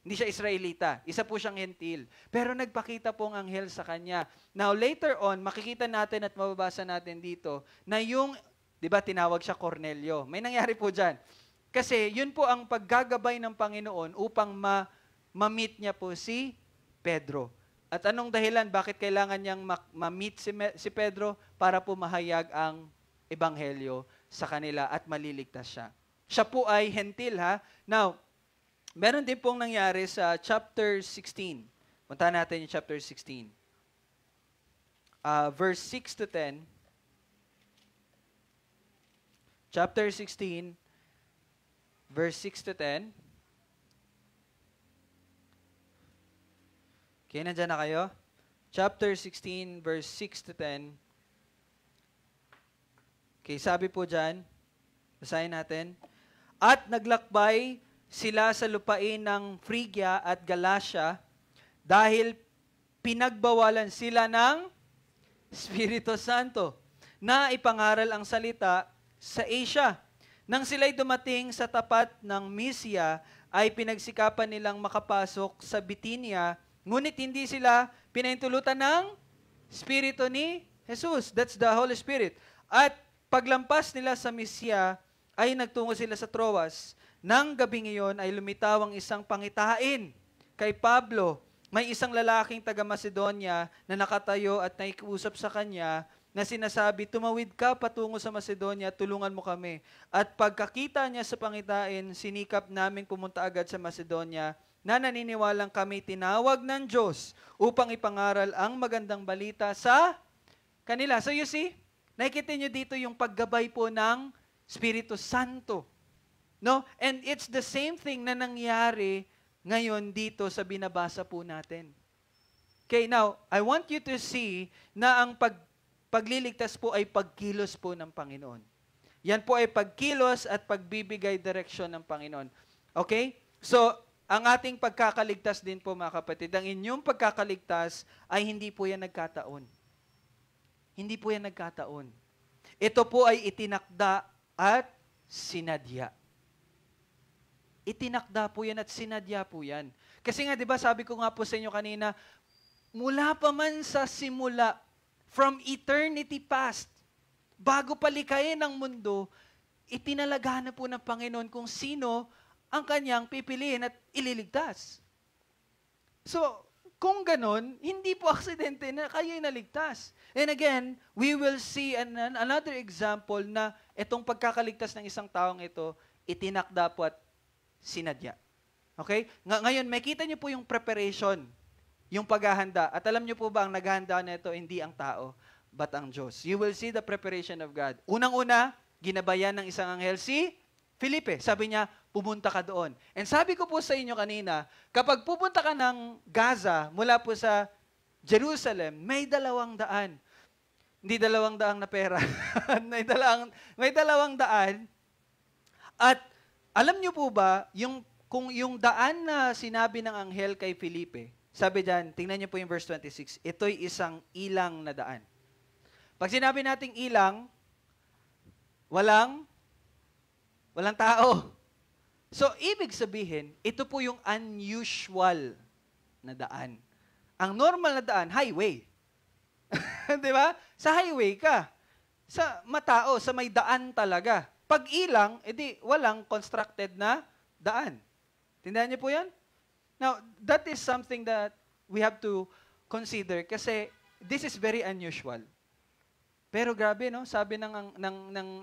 Hindi siya Israelita. Isa po siyang hentil. Pero nagpakita po ang anghel sa kanya. Now, later on, makikita natin at mababasa natin dito na yung, di ba, tinawag siya Cornelio. May nangyari po dyan. Kasi yun po ang paggagabay ng Panginoon upang ma-meet niya po si Pedro. At anong dahilan? Bakit kailangan niyang ma-meet si Pedro? Para po mahayag ang Ebanghelyo sa kanila at maliligtas siya. Siya po ay hentil, ha? Now, meron din pong nangyari sa chapter 16. Punta natin yung chapter 16. Verse 6 to 10. Chapter 16, verse 6 to 10. Okay, nandyan na kayo? Chapter 16, verse 6 to 10. Okay, sabi po dyan, basahin natin. At naglakbay sila sa lupain ng Phrygia at Galatia dahil pinagbawalan sila ng Espiritu Santo na ipangaral ang salita sa Asia. Nang sila'y dumating sa tapat ng Mysia, ay pinagsikapan nilang makapasok sa Bithynia, ngunit hindi sila pinahintulutan ng Espiritu ni Jesus. That's the Holy Spirit. At paglampas nila sa Mysia, ay nagtungo sila sa Troas. Nang gabing iyon ay lumitaw ang isang pangitain kay Pablo. May isang lalaking taga-Macedonia na nakatayo at nakikiusap sa kanya na sinasabi, tumawid ka patungo sa Macedonia, tulungan mo kami. At pagkakita niya sa pangitain, sinikap naming pumunta agad sa Macedonia na naniniwalang kami tinawag ng Diyos upang ipangaral ang magandang balita sa kanila. So you see, nakikita niyo dito yung paggabay po ng Espiritu Santo. No? And it's the same thing na nangyari ngayon dito sa binabasa po natin. Okay, now, I want you to see na ang pagliligtas po ay pagkilos po ng Panginoon. Yan po ay pagkilos at pagbibigay direksyon ng Panginoon. Okay? So, ang ating pagkakaligtas din po mga kapatid, ang inyong pagkakaligtas ay hindi po yan nagkataon. Hindi po yan nagkataon. Ito po ay itinakda at sinadya. Itinakda po yan at sinadya po yan. Kasi nga, di ba, sabi ko nga po sa inyo kanina, mula pa man sa simula, from eternity past, bago palikayin ang mundo, itinalaga na po ng Panginoon kung sino ang kanyang pipiliin at ililigtas. So, kung ganon, hindi po aksidente na kayo'y naligtas. And again, we will see another example na itong pagkakaligtas ng isang taong ito, itinakda po at sinadya. Okay? Ngayon, makita niyo po yung preparation, yung paghahanda. At alam niyo po ba, ang naghahanda na ito, hindi ang tao, but ang Diyos. You will see the preparation of God. Unang-una, ginabayan ng isang anghel si Felipe. Sabi niya, pumunta ka doon. And sabi ko po sa inyo kanina, kapag pupunta ka ng Gaza, mula po sa Jerusalem, may 200. Hindi 200 na pera. may 200. At alam niyo po ba, kung yung daan na sinabi ng anghel kay Felipe, sabi dyan, tingnan niyo po yung verse 26, ito'y isang ilang na daan. Pag sinabi nating ilang, walang tao. So, ibig sabihin, ito po yung unusual na daan. Ang normal na daan, highway. Di ba? Sa highway ka. Sa matao, sa may daan talaga. Pag ilang, edi walang constructed na daan. Tindahan niyo po yan? Now, that is something that we have to consider kasi this is very unusual. Pero grabe, no? Sabi ng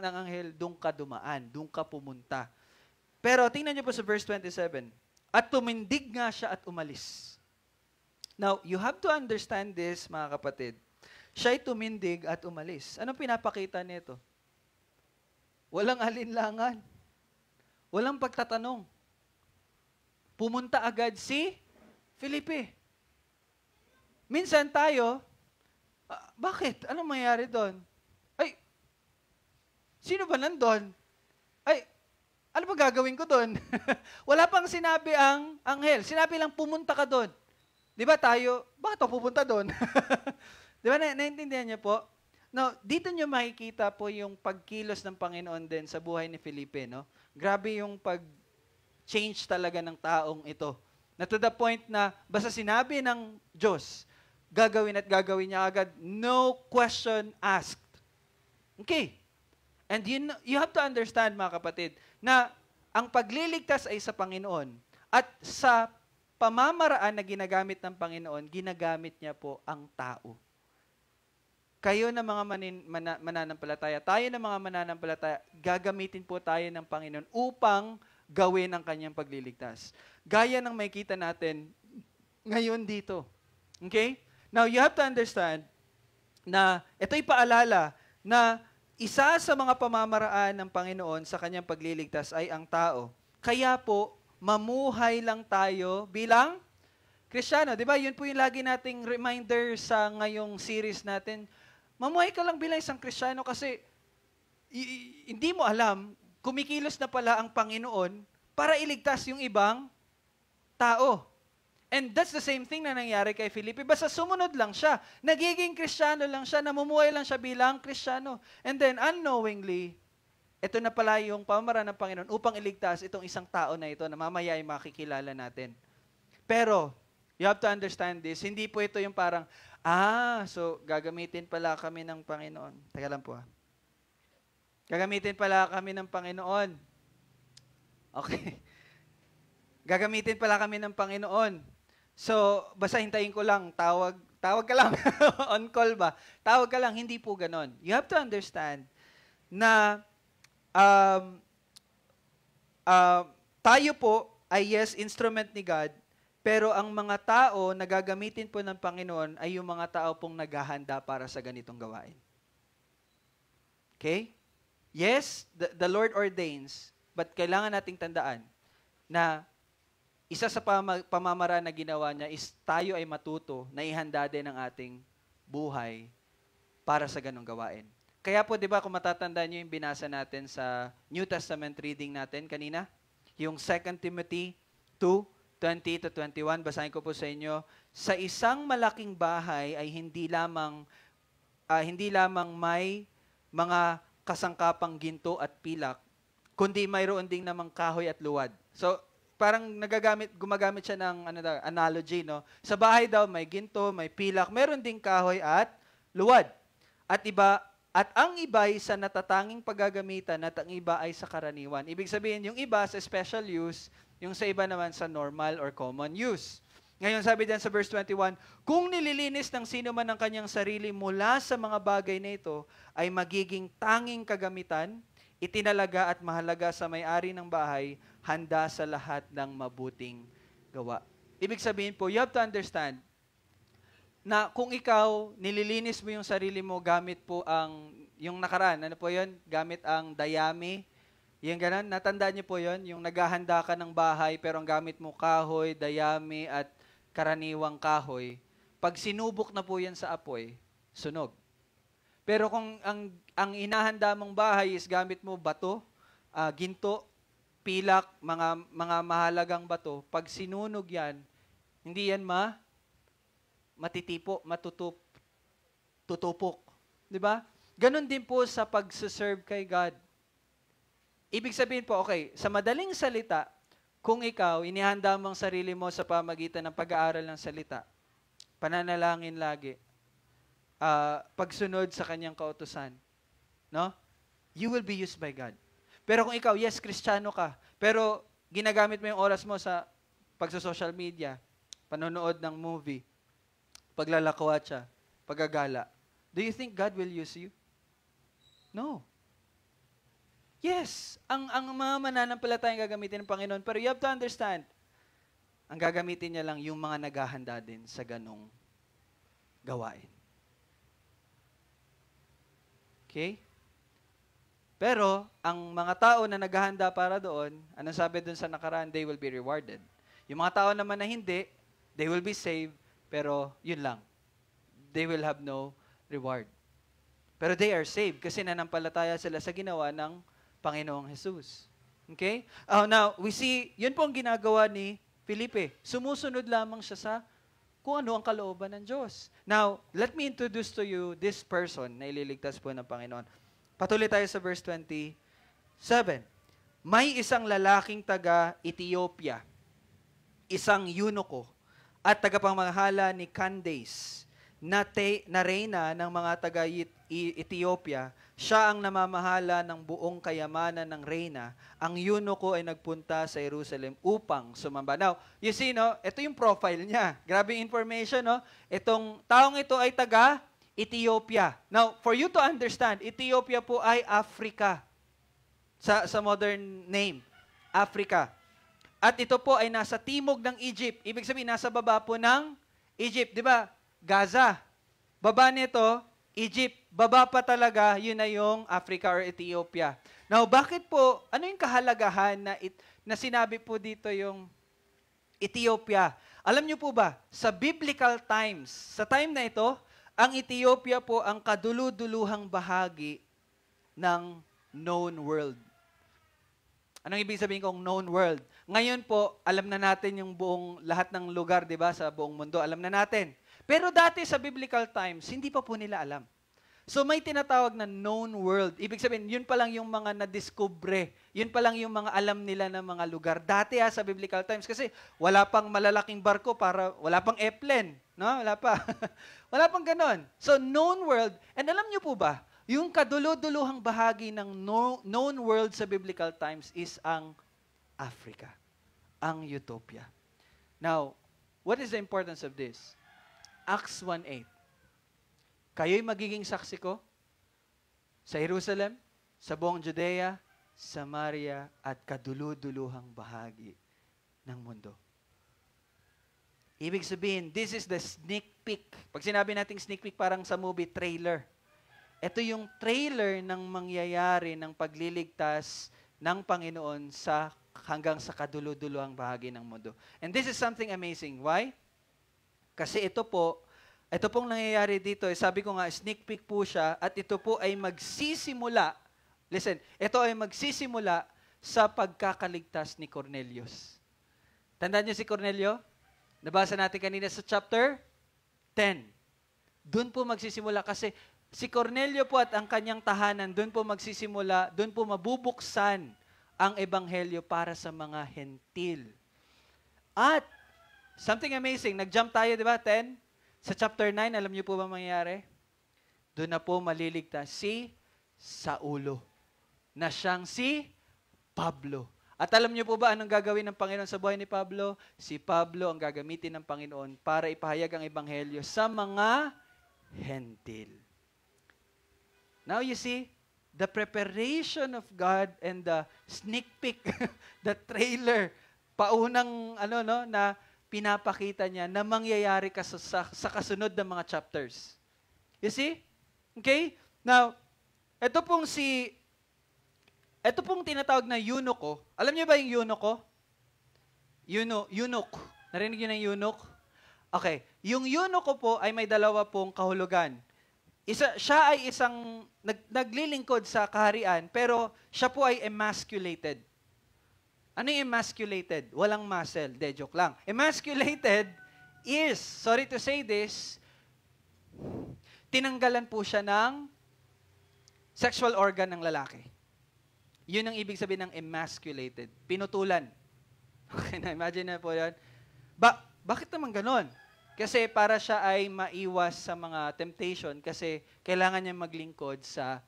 anghel, doon ka dumaan, doon ka pumunta. Pero tingnan niyo po sa verse 27. At tumindig nga siya at umalis. Now, you have to understand this, mga kapatid. Siya'y tumindig at umalis. Anong pinapakita nito? Walang alinlangan. Walang pagtatanong. Pumunta agad si Felipe. Minsan tayo, bakit? Anong mayayari doon? Ay, sino ba nandun? Ay, ano ba gagawin ko doon? Wala pang sinabi ang anghel. Sinabi lang, pumunta ka doon. Di ba tayo, bakit ako pupunta doon? Di ba, naintindihan niyo po? Now, dito niyo makikita po yung pagkilos ng Panginoon din sa buhay ni Felipe, no? Grabe yung pag-change talaga ng taong ito. Na to the point na basta sinabi ng Diyos, gagawin at gagawin niya agad, no question asked. Okay. And you have to understand, mga kapatid, na ang pagliligtas ay sa Panginoon. At sa pamamaraan na ginagamit ng Panginoon, ginagamit niya po ang tao. Kayo na mga mananampalataya, tayo na mga mananampalataya, gagamitin po tayo ng Panginoon upang gawin ang kanyang pagliligtas. Gaya ng makita natin ngayon dito. Okay? Now, you have to understand na ito'y paalala na isa sa mga pamamaraan ng Panginoon sa kanyang pagliligtas ay ang tao. Kaya po, mamuhay lang tayo bilang Kristiyano. Di ba? Yun po yung lagi nating reminder sa ngayong series natin. Mamuhay ka lang bilang isang Kristiyano kasi hindi mo alam kumikilos na pala ang Panginoon para iligtas yung ibang tao. And that's the same thing na nangyari kay Felipe. Basta sumunod lang siya. Nagiging Kristiyano lang siya. Namumuhay lang siya bilang Kristiyano. And then, unknowingly, ito na pala yung pamamaraan ng Panginoon upang iligtas itong isang tao na ito na mamaya ay makikilala natin. Pero, you have to understand this. Hindi po ito yung parang, so gagamitin pala kami ng Panginoon. Teka lang po. Gagamitin pala kami ng Panginoon. Okay. Gagamitin pala kami ng Panginoon. So, basta hintayin ko lang, tawag ka lang, on call ba? Tawag ka lang, hindi po ganon. You have to understand na tayo po ay yes, instrument ni God, pero ang mga tao na gagamitin po ng Panginoon ay yung mga tao pong naghahanda para sa ganitong gawain. Okay? Yes, the Lord ordains, but kailangan nating tandaan na isa sa pamamaraan na ginawa niya is tayo ay matuto na ihanda din ang ating buhay para sa ganong gawain. Kaya po, di ba, kung matatandaan niyo yung binasa natin sa New Testament reading natin kanina, yung 2 Timothy 2:20-21, basahin ko po sa inyo, sa isang malaking bahay ay hindi lamang may mga kasangkapang ginto at pilak, kundi mayroon ding namang kahoy at luwad. So, parang gumagamit siya ng analogy, no? Sa bahay daw may ginto, may pilak, meron ding kahoy at luwad. At ang iba ay sa natatanging paggagamitan at ang iba ay sa karaniwan. Ibig sabihin, yung iba sa special use, yung sa iba naman sa normal or common use. Ngayon sabi diyan sa verse 21, kung nililinis ng sino man ang kanyang sarili mula sa mga bagay na ito, ay magiging tanging kagamitan, itinalaga at mahalaga sa may-ari ng bahay, handa sa lahat ng mabuting gawa. Ibig sabihin po, you have to understand na kung ikaw nililinis mo yung sarili mo gamit po yung nakaraan, ano po yun? Gamit ang dayami, yung ganun, natandaan niyo po yun? Yung naghahanda ka ng bahay pero ang gamit mo kahoy, dayami at karaniwang kahoy, pag sinubok na po yan sa apoy, sunog. Pero kung ang inahanda mong bahay is gamit mo bato, ginto, pilak, mga mahalagang bato, pag sinunog yan, hindi yan matitipo, tutupok. Di ba? Ganon din po sa pag-serve kay God. Ibig sabihin po, okay, sa madaling salita, kung ikaw, inihanda mo ang sarili mo sa pamagitan ng pag-aaral ng salita, pananalangin lagi, pagsunod sa kanyang kautusan, no? You will be used by God. Pero kung ikaw, yes, Kristiyano ka, pero ginagamit mo yung oras mo sa pagsa-social media, panonood ng movie, paglalakwatsa, paggagala, do you think God will use you? No. Yes, ang mga mananampalatayang gagamitin ng Panginoon, pero you have to understand, ang gagamitin niya lang yung mga naghahanda din sa ganong gawain. Okay? Pero, ang mga tao na naghahanda para doon, anong sabi doon sa nakaraan, they will be rewarded. Yung mga tao naman na hindi, they will be saved, pero yun lang. They will have no reward. Pero they are saved kasi nanampalataya sila sa ginawa ng Panginoong Jesus. Okay? Now, we see, yun po ang ginagawa ni Felipe. Sumusunod lamang siya sa kung ano ang kalooban ng Diyos. Now, let me introduce to you this person na ililigtas po ng Panginoon. Patuloy tayo sa verse 27. May isang lalaking taga-Ethiopia, isang eunuko, at tagapamahala ni Candace, na reyna ng mga taga-Ethiopia. Siya ang namamahala ng buong kayamanan ng reyna. Ang eunuko ay nagpunta sa Jerusalem upang sumamba. Now, you see, no, ito yung profile niya. Grabe information, no? Itong taong ito ay taga-Ethiopia. Now, for you to understand, Ethiopia po ay Africa. Sa modern name, Africa. At ito po ay nasa timog ng Egypt. Ibig sabihin, nasa baba po ng Egypt. Di ba? Gaza. Baba nito, Egypt. Baba pa talaga, yun na yung Africa or Ethiopia. Now, bakit po, ano yung kahalagahan na sinabi po dito yung Ethiopia? Alam niyo po ba, sa biblical times, sa time na ito, ang Ethiopia po ang kaduluduluhang bahagi ng known world. Anong ibig sabihin kong known world? Ngayon po, alam na natin yung buong lahat ng lugar, di ba, sa buong mundo. Alam na natin. Pero dati sa biblical times, hindi pa po nila alam. So may tinatawag na known world. Ibig sabihin, yun pa lang yung mga nadiskubre. Yun pa lang yung mga alam nila ng mga lugar. Dati sa biblical times kasi wala pang malalaking barko wala pang airplane. No? Wala pa. Wala pang ganon. So known world. And alam nyo po ba, yung kadulo-duluhang bahagi ng known world sa biblical times is ang Africa. Ang Utopia. Now, what is the importance of this? Acts 1:8. Kayo'y magiging saksi ko sa Jerusalem, sa buong Judea, Samaria, at kaduluduluhang bahagi ng mundo. Ibig sabihin, this is the sneak peek. Pag sinabi nating sneak peek, parang sa movie, trailer. Ito yung trailer ng mangyayari ng pagliligtas ng Panginoon hanggang sa kaduluduluhang bahagi ng mundo. And this is something amazing. Why? Kasi ito pong nangyayari dito, sabi ko nga, sneak peek po siya, at ito po ay magsisimula, listen, ito ay magsisimula sa pagkakaligtas ni Cornelius. Tandaan niyo si Cornelio? Nabasa natin kanina sa chapter 10. Doon po magsisimula kasi si Cornelio po at ang kanyang tahanan, doon po magsisimula, doon po mabubuksan ang ebanghelyo para sa mga hentil. At, something amazing, nag-jump tayo, di ba, 10? Sa chapter 9, alam niyo po ba mangyayari? Doon na po maliligtas si Saulo, na siyang si Pablo. At alam niyo po ba anong gagawin ng Panginoon sa buhay ni Pablo? Si Pablo ang gagamitin ng Panginoon para ipahayag ang ebanghelyo sa mga hentil. Now you see, the preparation of God and the sneak peek, the trailer, paunang na pinapakita niya na mangyayari sa kasunod ng mga chapters. You see? Okay? Now, ito pong tinatawag na eunuko. Alam niyo ba yung eunuko? Eunuch. Narinig niyo na yung eunuch? Okay. Yung eunuko po ay may dalawa pong kahulugan. Siya ay isang naglilingkod sa kaharian, pero siya po ay emasculated. Ano yung emasculated? Walang muscle. De, joke lang. Emasculated is, sorry to say this, tinanggalan po siya ng sexual organ ng lalaki. Yun ang ibig sabihin ng emasculated. Pinutulan. Okay na, imagine na po yan. Bakit naman ganon? Kasi para siya ay maiwas sa mga temptation kasi kailangan niya maglingkod sa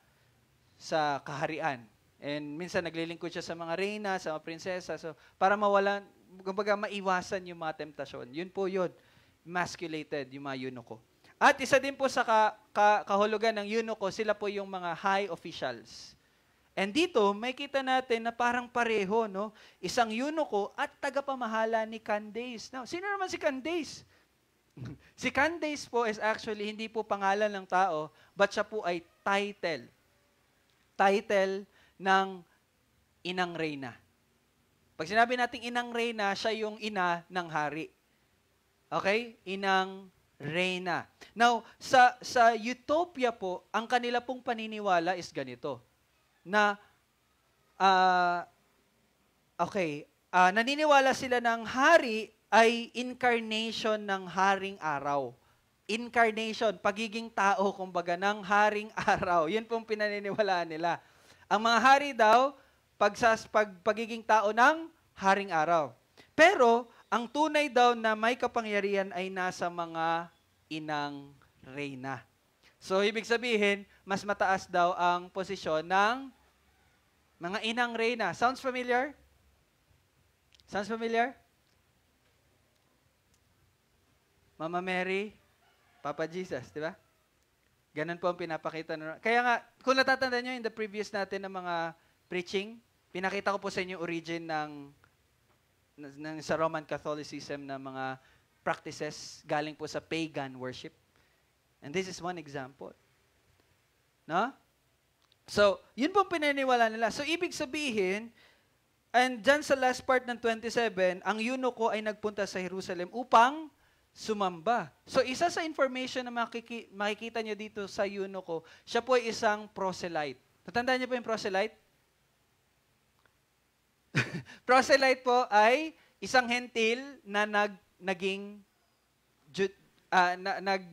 kaharian. And minsan naglilingkod siya sa mga reyna, sa mga prinsesa. So, para maiwasan yung mga temptasyon. Yun po yun. Emasculated, yung mga eunuko. At isa din po sa kahulugan ng eunuko, sila po yung mga high officials. And dito, may kita natin na parang pareho, no? Isang eunuko at tagapamahala ni Candace. Now, sino naman si Candace? Si Candace po is actually hindi po pangalan ng tao, but siya po ay title. Title ng inang reyna. Pag sinabi nating inang reyna, siya yung ina ng hari. Okay? Inang reyna. Now, sa Utopia po, ang kanila pong paniniwala is ganito. Na, naniniwala sila ng hari ay incarnation ng haring araw. Incarnation, pagiging tao, kumbaga, ng haring araw. Yun pong pinaniniwalaan nila. Ang mga hari daw, pagiging tao ng haring araw. Pero, ang tunay daw na may kapangyarihan ay nasa mga inang reyna. So, ibig sabihin, mas mataas daw ang posisyon ng mga inang reyna. Sounds familiar? Sounds familiar? Mama Mary, Papa Jesus, di ba? Ganun po ang pinapakita. Kaya nga, kung natatandaan nyo in the previous natin ng mga preaching, pinakita ko po sa inyo origin ng sa Roman Catholicism na mga practices galing po sa pagan worship. And this is one example. No? So, yun po pinaniwala nila. So, ibig sabihin, and dyan sa last part ng 27, ang eunuko ay nagpunta sa Jerusalem upang sumamba. So, isa sa information na makikita nyo dito sa eunuko, siya po ay isang proselyte. Natandaan niyo po yung proselyte? Proselyte po ay isang hentil na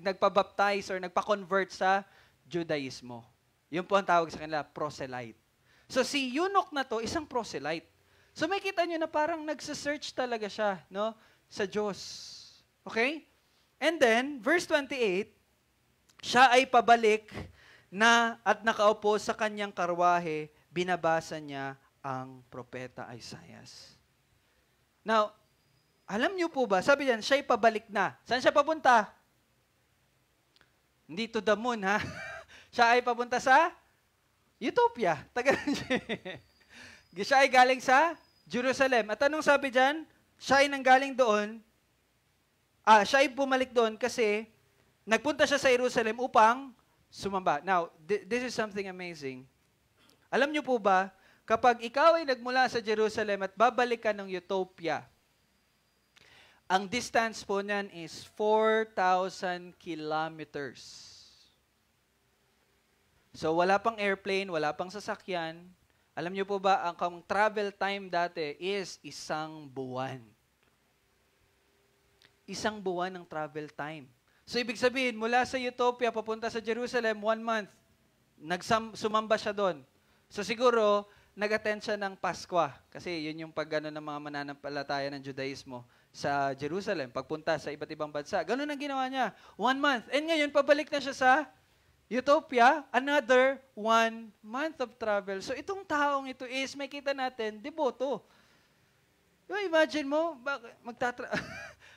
nagpabaptize or nagpa-convert sa Judaismo. Yun po ang tawag sa kanila, proselyte. So si eunuch na to, isang proselyte. So may kita nyo na parang nagsa-search talaga siya, no, sa Diyos. Okay? And then, verse 28, siya ay pabalik na at nakaupo sa kanyang karwahe, binabasa niya ang propeta Isaias. Now, alam niyo po ba, sabi diyan, siya ay pabalik na. Saan siya papunta? Hindi to the moon, ha? Siya ay papunta sa Utopia. Siya ay galing sa Jerusalem. At anong sabi diyan? Siya ay nanggaling doon. Siya ay bumalik doon kasi nagpunta siya sa Jerusalem upang sumamba. Now, this is something amazing. Alam niyo po ba, kapag ikaw ay nagmula sa Jerusalem at babalik ka ng Utopia, ang distance po niyan is 4,000 kilometers. So, wala pang airplane, wala pang sasakyan. Alam niyo po ba, ang travel time dati is isang buwan. Isang buwan ng travel time. So, ibig sabihin, mula sa Utopia, papunta sa Jerusalem, 1 month. Sumamba siya doon. So, siguro, nag-attend siya ng Paskwa. Kasi yun yung pag-ano ng mga mananampalataya ng Judaismo sa Jerusalem. Pagpunta sa iba't ibang bansa. Ganun ang ginawa niya. 1 month. And ngayon, pabalik na siya sa Utopia, another 1 month of travel. So, itong taong ito is, may kita natin, deboto. Imagine mo,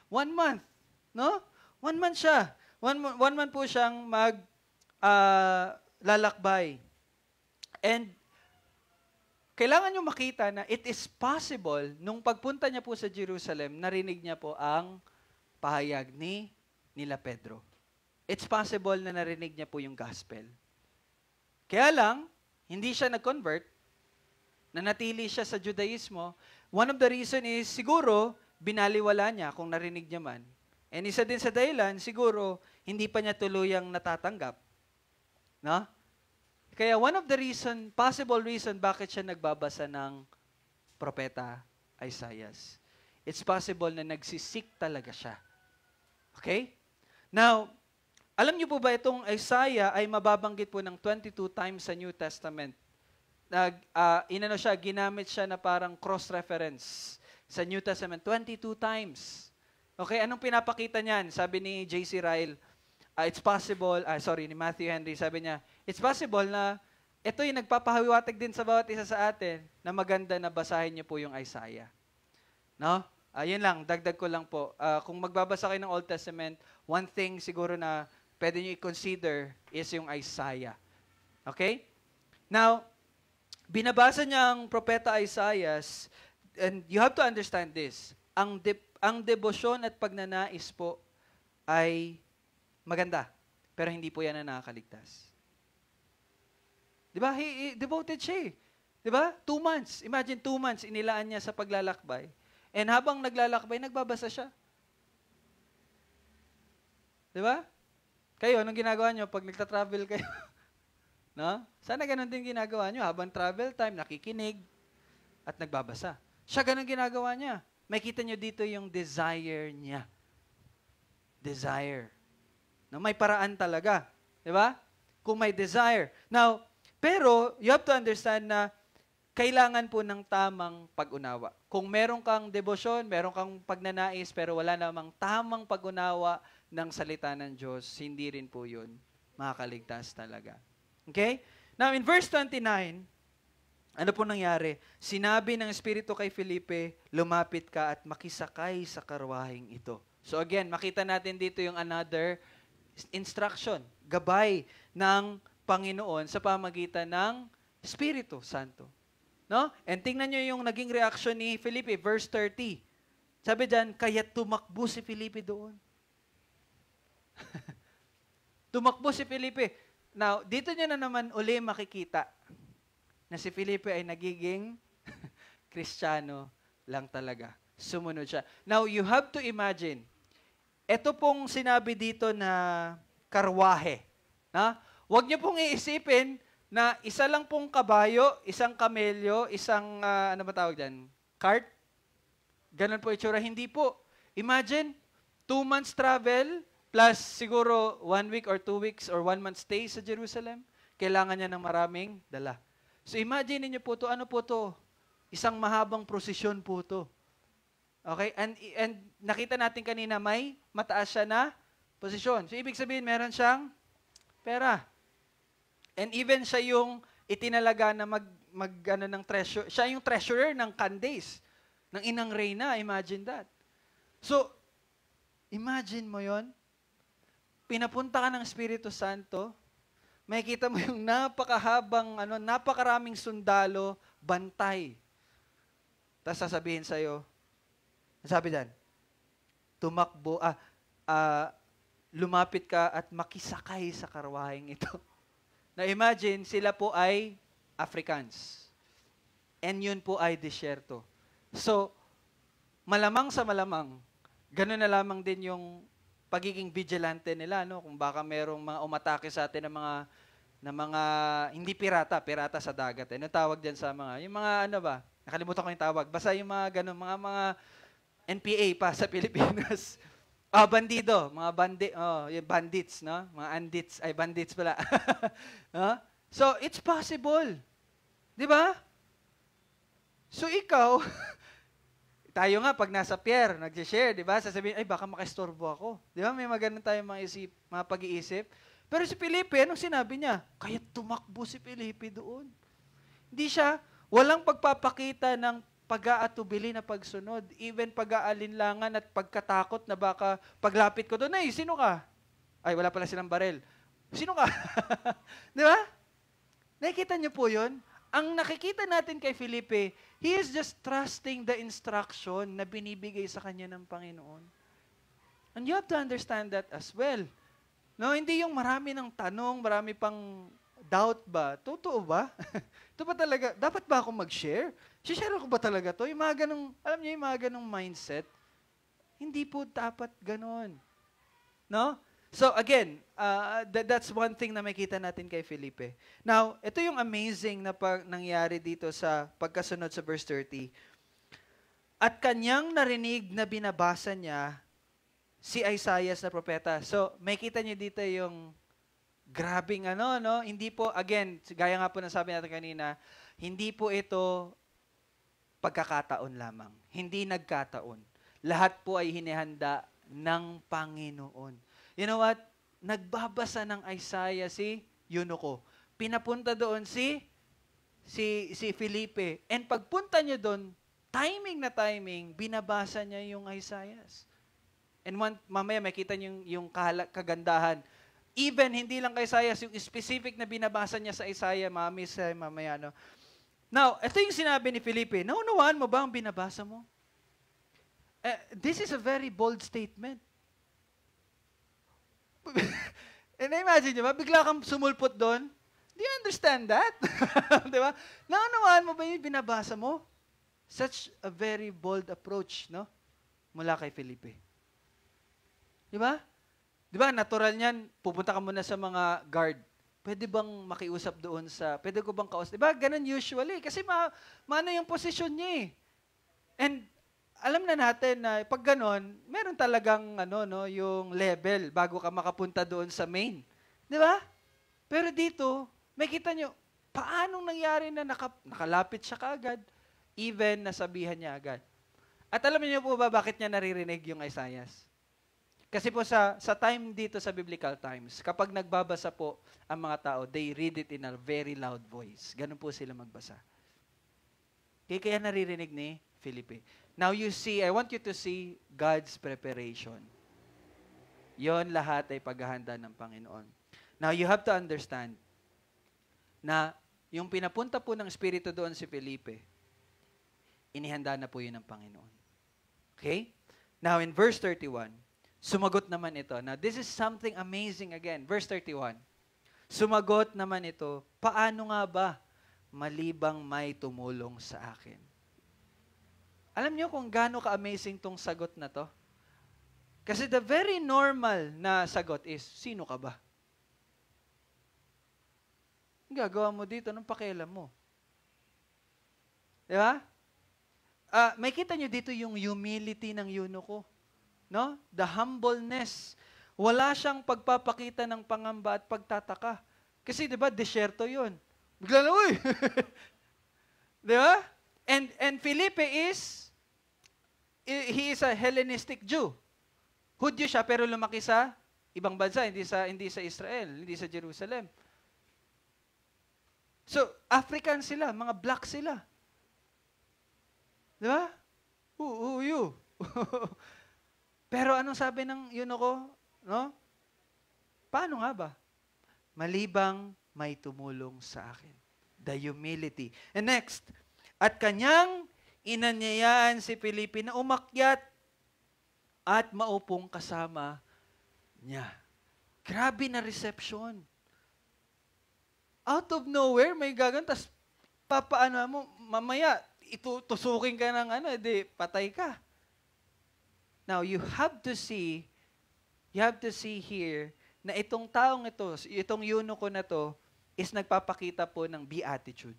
1 month. No? 1 month siya. 1 month po siyang lalakbay. And kailangan nyo makita na it is possible, nung pagpunta niya po sa Jerusalem, narinig niya po ang pahayag nila Pedro. It's possible na narinig niya po yung gospel. Kaya lang, hindi siya nag-convert, nanatili siya sa Judaismo. One of the reason is, siguro, binaliwala niya kung narinig niya man. And isa din sa dahilan, siguro, hindi pa niya tuluyang natatanggap. No? Kaya one of the possible reason bakit siya nagbabasa ng propeta Isaias. It's possible na nagsisik talaga siya. Okay? Now, alam niyo po ba itong Isaiah ay mababanggit po ng 22 times sa New Testament. Ginamit siya na parang cross-reference sa New Testament 22 times. Okay, anong pinapakita niyan? Sabi ni J.C. Ryle, it's possible, ni Matthew Henry, sabi niya, it's possible na ito yung nagpapahiwatig din sa bawat isa sa atin na maganda na basahin niyo po yung Isaiah. No? Yun lang, dagdag ko lang po. Kung magbabasa kayo ng Old Testament, one thing siguro na pwede niyo i-consider is yung Isaiah. Okay? Now, binabasa niya ang propeta Isaias, and you have to understand this. Ang debosyon at pagnanais po ay maganda, pero hindi po yan na nakakaligtas. Di ba? He devoted siya eh. Di ba? 2 months. Imagine 2 months inilaan niya sa paglalakbay. And habang naglalakbay, nagbabasa siya. Di ba? Kayo, anong ginagawa niyo pag nagta-travel kayo? No? Sana ganun din ginagawa niyo. Habang travel time, nakikinig at nagbabasa. Siya ganun ginagawa niya. May kita niyo dito yung desire niya. Desire. No, may paraan talaga. Di ba? Kung may desire. Now, pero you have to understand na kailangan po ng tamang pag-unawa. Kung meron kang debosyon, meron kang pagnanais, pero wala namang tamang pag-unawa ng salita ng Diyos, hindi rin po yun makakaligtas talaga. Okay? Now, in verse 29, ano po nangyari? Sinabi ng Espiritu kay Felipe, lumapit ka at makisakay sa karwaheng ito. So again, makita natin dito yung another instruction, gabay ng Panginoon sa pamagitan ng Espiritu Santo. No? And tingnan nyo yung naging reaction ni Felipe, verse 30. Sabi dyan, kaya tumakbo si Felipe doon. Tumakbo si Felipe. Now, dito nyo na naman uli makikita na si Felipe ay nagiging Kristiyano lang talaga. Sumunod siya. Now, you have to imagine, ito pong sinabi dito na karwahe. Na? Huwag niyo pong iisipin na isa lang pong kabayo, isang kamelyo, isang, ano ba tawag dyan? cart? Ganun po itsura. Hindi po. Imagine, 2 months travel, plus siguro 1 week or 2 weeks or 1 month stay sa Jerusalem. Kailangan niya ng maraming dala. So imagine niyo po to, ano po to? Isang mahabang prosesyon po to. Okay? And nakita natin kanina, may mataas siya na posisyon. So ibig sabihin, meron siyang pera. And even siya yung itinalaga na ng treasure. Siya yung treasurer ng Candace, ng Inang Reyna. Imagine that. So, imagine mo yon. Pinapunta ka ng Espiritu Santo, makikita mo yung napakaraming sundalo, bantay. Tapos sasabihin sa'yo, sabi dan, lumapit ka at makisakay sa karwaheng ito. Na imagine, sila po ay Africans. And yun po ay disyerto. So, malamang sa malamang, gano'n na lamang din yung pagiging vigilante nila, no? Kung baka merong mga umatake sa atin ng mga hindi pirata sa dagat. Ano tawag diyan sa mga, yung mga ano ba? Nakalimutan ko yung tawag. Basta yung mga ganun, mga NPA pa sa Pilipinas. Bandido, mga yung bandits, no? Mga bandits pala. No? So, it's possible. 'Di ba? So ikaw, tayo nga, pag nasa pier, nag-share, di ba? Sasabihin, ay, baka makaistorbo ako. Di ba? May maganda tayong mga pag-iisip. Pero si Felipe, anong sinabi niya? Kaya tumakbo si Felipe doon. Hindi siya, walang pagpapakita ng pag-aatubili na pagsunod. Even pag-aalinlangan at pagkatakot na baka paglapit ko doon, ay, sino ka? Ay, wala pala silang barel. Sino ka? Di ba? Nakikita niyo po yun? Ang nakikita natin kay Felipe, he is just trusting the instruction na binibigay sa kanya ng Panginoon. And you have to understand that as well. No, hindi yung marami ng tanong, marami pang doubt ba? Totoo ba? Ito ba talaga? Dapat ba ako mag-share? Share ko ba talaga to? Yung mga ganong, alam niyo yung mga ganong mindset? Hindi po dapat ganon. No? So again, that's one thing na makita natin kay Felipe. Now, ito yung amazing na nangyari dito sa pagkasunod sa verse 30. At kanyang narinig na binabasa niya si Isaiah na propeta. So, makita niyo dito yung grabing no? Hindi po, again, gaya nga po ng sabi natin kanina, hindi po ito pagkakataon lamang. Hindi nagkataon. Lahat po ay hinihanda ng Panginoon. You know what? Nagbabasa ng Isaiah si Eunuco. Pinapunta doon si Felipe. And pagpunta niya doon, timing, binabasa niya yung Isaiah. And mamaya makita niyo yung kagandahan. Even hindi lang kay Isaiah, yung specific na binabasa niya sa Isaiah, mamaya, no? Now, ito yung sinabi ni Felipe. Naunawaan mo ba ang binabasa mo? This is a very bold statement. And imagine nyo ba, bigla kang sumulpot doon. Do you understand that? Di ba? Naunawaan mo ba yung binabasa mo? Such a very bold approach, no? Mula kay Felipe. Di ba? Di ba, natural niyan, pupunta ka muna sa mga guard. Pwede bang makiusap doon pwede ko bang kausap? Di ba, ganun usually. Kasi maano yung posisyon niya eh. And alam na natin na pag ganon, meron talagang yung level bago ka makapunta doon sa main. Di ba? Pero dito, makita nyo, paanong nangyari na nakalapit siya kaagad, even nasabihan niya agad. At alam niyo po ba bakit niya naririnig yung Isaiah? Kasi po sa time dito sa biblical times, kapag nagbabasa po ang mga tao, they read it in a very loud voice. Ganun po sila magbasa. Kaya naririnig ni Felipe. Now you see, I want you to see God's preparation. Yon lahat ay paghahanda ng Panginoon. Now you have to understand na yung pinapunta po ng Espiritu doon si Felipe, inihanda na po yun ng Panginoon. Okay? Now in verse 31, sumagot naman ito. Now this is something amazing again. Verse 31, sumagot naman ito, paano nga ba malibang may tumulong sa akin? Alam niyo kung gaano ka-amazing tong sagot na to? Kasi the very normal na sagot is, sino ka ba? Ang gagawa mo dito, anong pakialam mo? Di ba? may kita nyo dito yung humility ng eunuko. No? The humbleness. Wala siyang pagpapakita ng pangamba at pagtataka. Kasi 'di ba, desyerto 'yun. Bigla na, uy. 'Di ba? And Felipe he is a Hellenistic Jew. Hudyo siya pero lumaki sa ibang bansa, hindi sa Israel, hindi sa Jerusalem. So, African sila, mga black sila. 'Di ba? You. Pero anong sabi ng eunuko? No? Paano nga ba? Malibang may tumulong sa akin. The humility. And next, at kanyang inanyayaan si Felipe na umakyat at maupong kasama niya. Grabe na reception. Out of nowhere, may gagan, tas papaano mo, mamaya, tusukin ka ng patay ka. Now, you have to see here na itong taong ito, itong eunuko na to, is nagpapakita po ng beatitude.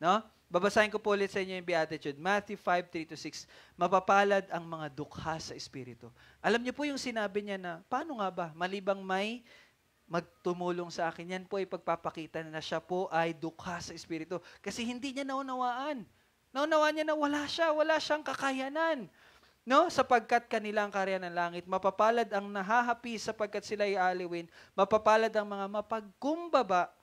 No? Babasahin ko po ulit sa inyo yung beatitude. Matthew 5:3-6. Mapapalad ang mga dukha sa Espiritu. Alam niyo po yung sinabi niya na, paano nga ba? Malibang may magtumulong sa akin, yan po ay pagpapakita na siya po ay dukha sa Espiritu. Kasi hindi niya naunawaan. Naunawaan niya na wala siyang kakayanan. No, sapagkat kanila ang karya ng langit, mapapalad ang nahahapi sapagkat sila ay aliwin, mapapalad ang mga mapagkumbaba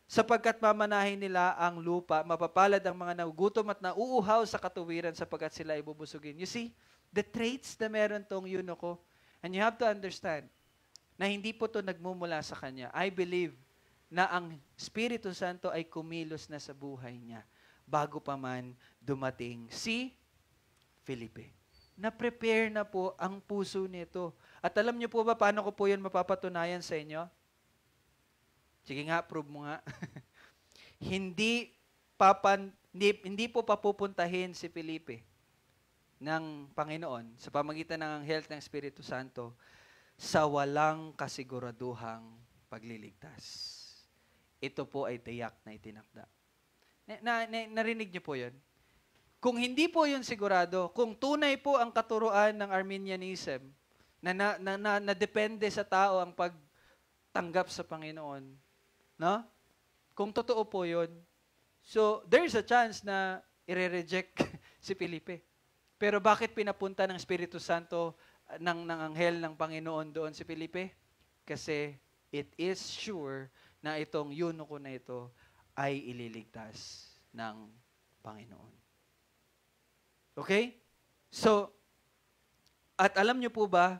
sapagkat mamanahin nila ang lupa, mapapalad ang mga nagugutom at nauuhaw sa katuwiran sapagkat sila ay bubusugin. You see, the traits na meron tong eunuko, and you have to understand na hindi po to nagmumula sa kanya. I believe na ang Espiritu Santo ay kumilos na sa buhay niya bago pa man dumating si Felipe. Na-prepare na po ang puso nito. At alam niyo po ba paano ko po yun mapapatunayan sa inyo? Sige nga, prove mo nga. hindi po papupuntahin si Felipe ng Panginoon sa pamagitan ng anghel ng Espiritu Santo sa walang kasiguraduhang pagliligtas. Ito po ay tiyak na itinakda. Narinig niyo po yun? Kung hindi po yun sigurado, kung tunay po ang katuruan ng Arminianism, na depende sa tao ang pagtanggap sa Panginoon, no? Kung totoo po yun, so there's a chance na i-reject si Felipe. Pero bakit pinapunta ng Espiritu Santo ng anghel ng Panginoon doon si Felipe? Kasi it is sure na itong eunuko na ito ay ililigtas ng Panginoon. Okay? So, at alam niyo po ba,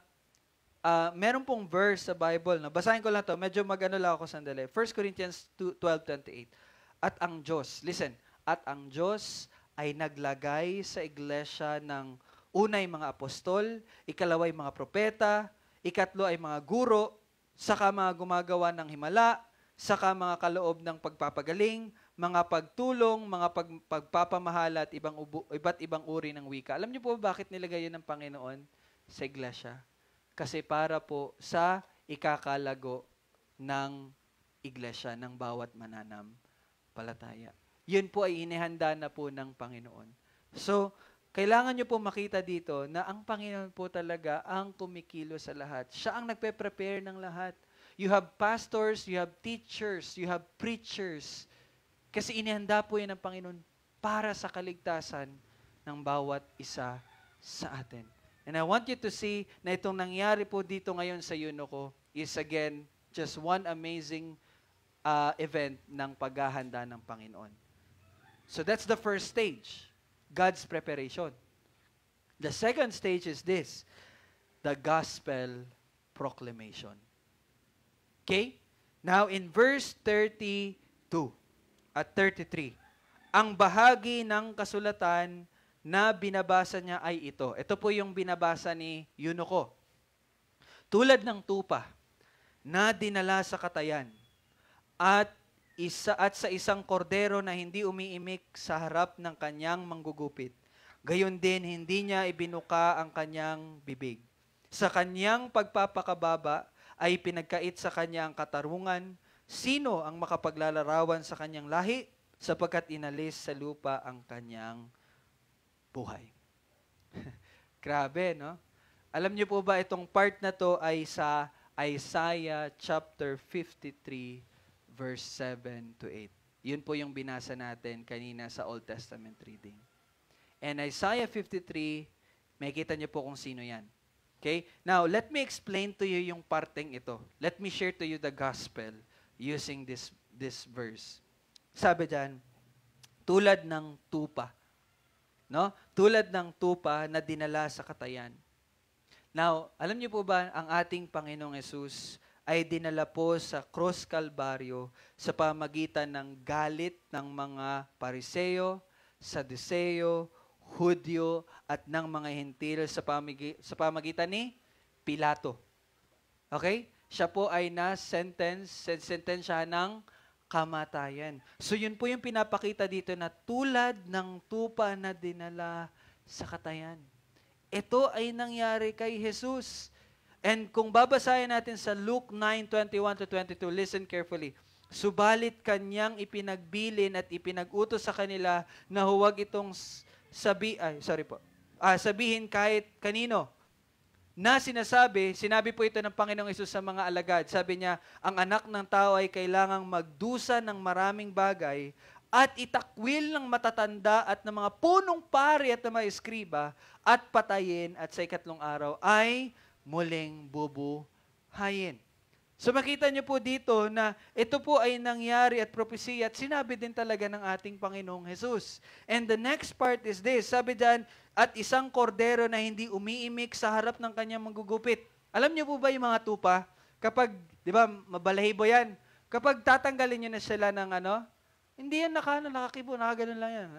meron pong verse sa Bible, na basahin ko lang to, medyo mag-ano lang ako sandali. 1 Corinthians 12:28. At ang Diyos, listen, at ang Diyos ay naglagay sa iglesia ng unay mga apostol, ikalawa ay mga propeta, ikatlo ay mga guro, saka mga gumagawa ng himala, saka mga kaloob ng pagpapagaling, mga pagtulong, mga pagpapamahala at iba't ibang uri ng wika. Alam niyo po bakit nilagay yun ng Panginoon sa iglesia? Kasi para po sa ikakalago ng iglesia, ng bawat mananampalataya. Yun po ay inihanda na po ng Panginoon. So, kailangan niyo po makita dito na ang Panginoon po talaga ang kumikilo sa lahat. Siya ang nagpe-prepare ng lahat. You have pastors, you have teachers, you have preachers. Kasi inihanda po yan ng Panginoon para sa kaligtasan ng bawat isa sa atin. And I want you to see na itong nangyari po dito ngayon sa eunuko is again just one amazing event ng paghahanda ng Panginoon. So that's the first stage, God's preparation. The second stage is this, the gospel proclamation. Okay? Now in verse 32 at 33, ang bahagi ng kasulatan na binabasa niya ay ito. Ito po yung binabasa ni eunuko. Tulad ng tupa na dinala sa katayan at sa isang kordero na hindi umiimik sa harap ng kanyang manggugupit. Gayon din, hindi niya ibinuka ang kanyang bibig. Sa kanyang pagpapakababa ay pinagkait sa kanyang katarungan. Sino ang makapaglalarawan sa kanyang lahi? Sapagkat inalis sa lupa ang kanyang buhay. Grabe, no? Alam niyo po ba itong part na to ay sa Isaiah chapter 53 verse 7 to 8. Yun po yung binasa natin kanina sa Old Testament reading. And Isaiah 53, makikita niyo po kung sino yan. Okay? Now, let me explain to you yung parteng ito. Let me share to you the gospel using this verse. Sabi diyan, tulad ng tupa. No? Tulad ng tupa na dinala sa katayan. Now, alam niyo po ba, ang ating Panginoong Hesus ay dinala po sa Cross Calvario sa pamagitan ng galit ng mga Pariseo, Saduseo, Hudyo, at ng mga Hentil sa pamagitan ni Pilato. Okay? Siya po ay sentensyahan ng kamatayan. So yun po yung pinapakita dito na tulad ng tupa na dinala sa katayan. Ito ay nangyari kay Jesus. And kung babasahin natin sa Luke 9:21-22, listen carefully. Subalit kanyang ipinagbilin at ipinag-utos sa kanila na huwag itong sabihin kahit kanino. Na sinabi po ito ng Panginoong Hesus sa mga alagad. Sabi niya, ang anak ng tao ay kailangang magdusa ng maraming bagay at itakwil ng matatanda at ng mga punong pari at ng mga eskriba at patayin at sa ikatlong araw ay muling bubuhayin. So makita niyo po dito na ito po ay nangyari at propesiya at sinabi din talaga ng ating Panginoong Hesus. And the next part is this, sabi diyan, at isang kordero na hindi umiimik sa harap ng kanyang manggugupit. Alam niyo po ba yung mga tupa? Kapag, di ba, mabalahibo yan. Kapag tatanggalin niyo na sila ng hindi yan nakakibo, nakaganon lang yan.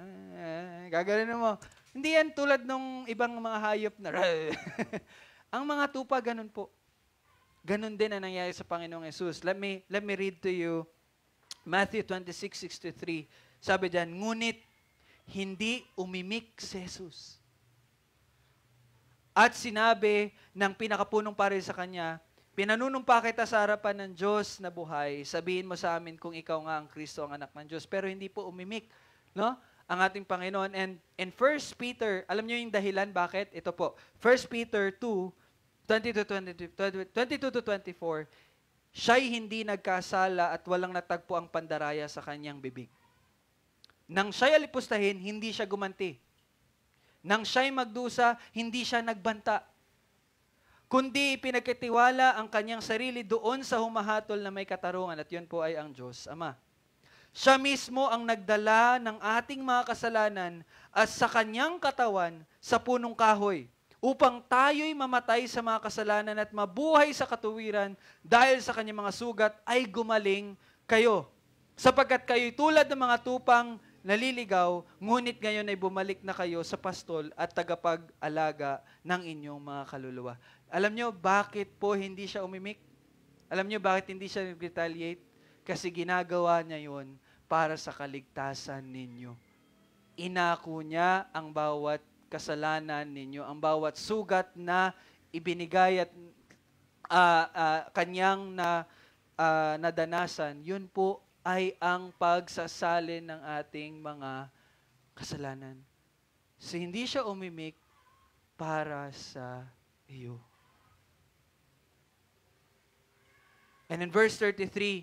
Gaganon mo. Hindi yan tulad nung ibang mga hayop na ang mga tupa, ganun po. Ganun din ang nangyari sa Panginoong Hesus. Let me read to you Matthew 26:63. Sabi diyan, ngunit hindi umimik si Jesus. At sinabi ng pinakapunong pari sa kanya, pinanunumpa kita sa harapan ng Diyos na buhay. Sabihin mo sa amin kung ikaw nga ang Kristo, ang anak ng Diyos. Pero hindi po umimik, no? Ang ating Panginoon. And in 1 Peter, alam niyo yung dahilan bakit? Ito po. 1 Peter 2:22-24, siya'y hindi nagkasala at walang natagpo ang pandaraya sa kanyang bibig. Nang siya'y alipustahin, hindi siya gumanti. Nang siya'y magdusa, hindi siya nagbanta. Kundi pinagkatiwala ang kanyang sarili doon sa humahatol na may katarungan at yun po ay ang Diyos Ama. Siya mismo ang nagdala ng ating mga kasalanan at sa kanyang katawan sa punong kahoy upang tayo'y mamatay sa mga kasalanan at mabuhay sa katuwiran dahil sa kanyang mga sugat ay gumaling kayo. Sapagkat kayo'y tulad ng mga tupang naliligaw, ngunit ngayon ay bumalik na kayo sa pastol at tagapag-alaga ng inyong mga kaluluwa. Alam nyo, bakit po hindi siya umimik? Alam nyo, bakit hindi siya retaliate? Kasi ginagawa niya yun para sa kaligtasan ninyo. Inako niya ang bawat kasalanan ninyo, ang bawat sugat na ibinigay at kanyang nadanasan, yun po ay ang pagsasalin ng ating mga kasalanan. So, hindi siya umimik para sa iyo. And in verse 33,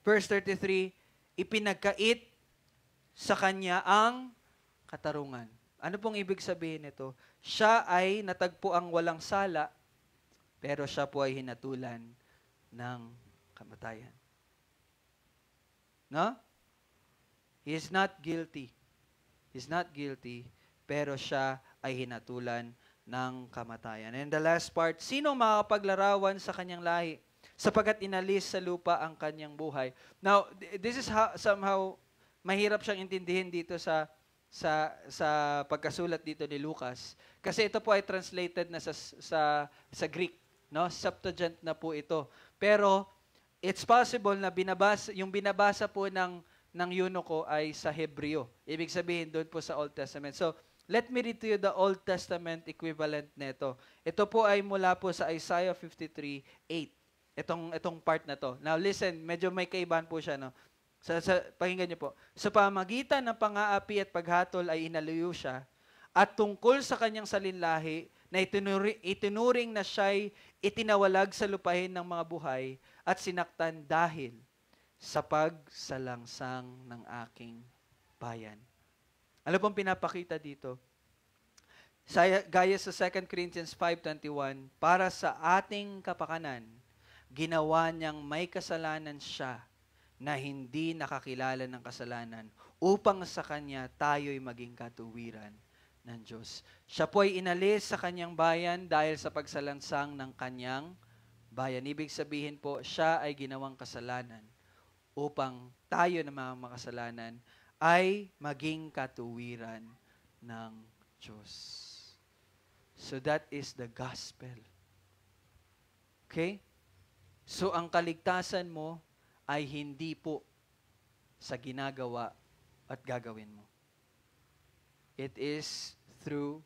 verse 33, ipinagkait sa kanya ang katarungan. Ano pong ibig sabihin nito? Siya ay natagpo ang walang sala, pero siya po ay hinatulan ng kamatayan. No? He is not guilty. He's not guilty, pero siya ay hinatulan ng kamatayan. And the last part, sino makapaglarawan sa kanyang lahi? Sapagat inalis sa lupa ang kanyang buhay. Now, this is somehow mahirap siyang intindihin dito sa pagkasulat dito ni Lucas. Kasi ito po ay translated na sa Greek. No? Septuagint na po ito. Pero, it's possible na binabasa po ng eunuko ay sa Hebreo. Ibig sabihin doon po sa Old Testament. So, let me read to you the Old Testament equivalent nito. Ito po ay mula po sa Isaiah 53:8. Itong part na to. Now listen, medyo may kaibahan po siya, no? Pakinggan niyo po. Sa pamagitan ng pang-aapi at paghatol ay inaluyo siya, at tungkol sa kanyang salinlahi na itinuring na siya'y itinawalag sa lupain ng mga buhay at sinaktan dahil sa pagsalangsang ng aking bayan. Ano pong pinapakita dito? Gaya sa 2 Corinthians 5:21, para sa ating kapakanan, ginawa niyang may kasalanan siya na hindi nakakilala ng kasalanan upang sa Kanya tayo'y maging katuwiran ng Diyos. Siya po ay inalis sa Kanyang bayan dahil sa pagsalansang ng Kanyang bayan. Ibig sabihin po, siya ay ginawang kasalanan upang tayo na mga makasalanan ay maging katuwiran ng Diyos. So that is the gospel. Okay? So ang kaligtasan mo ay hindi po sa ginagawa at gagawin mo. It is through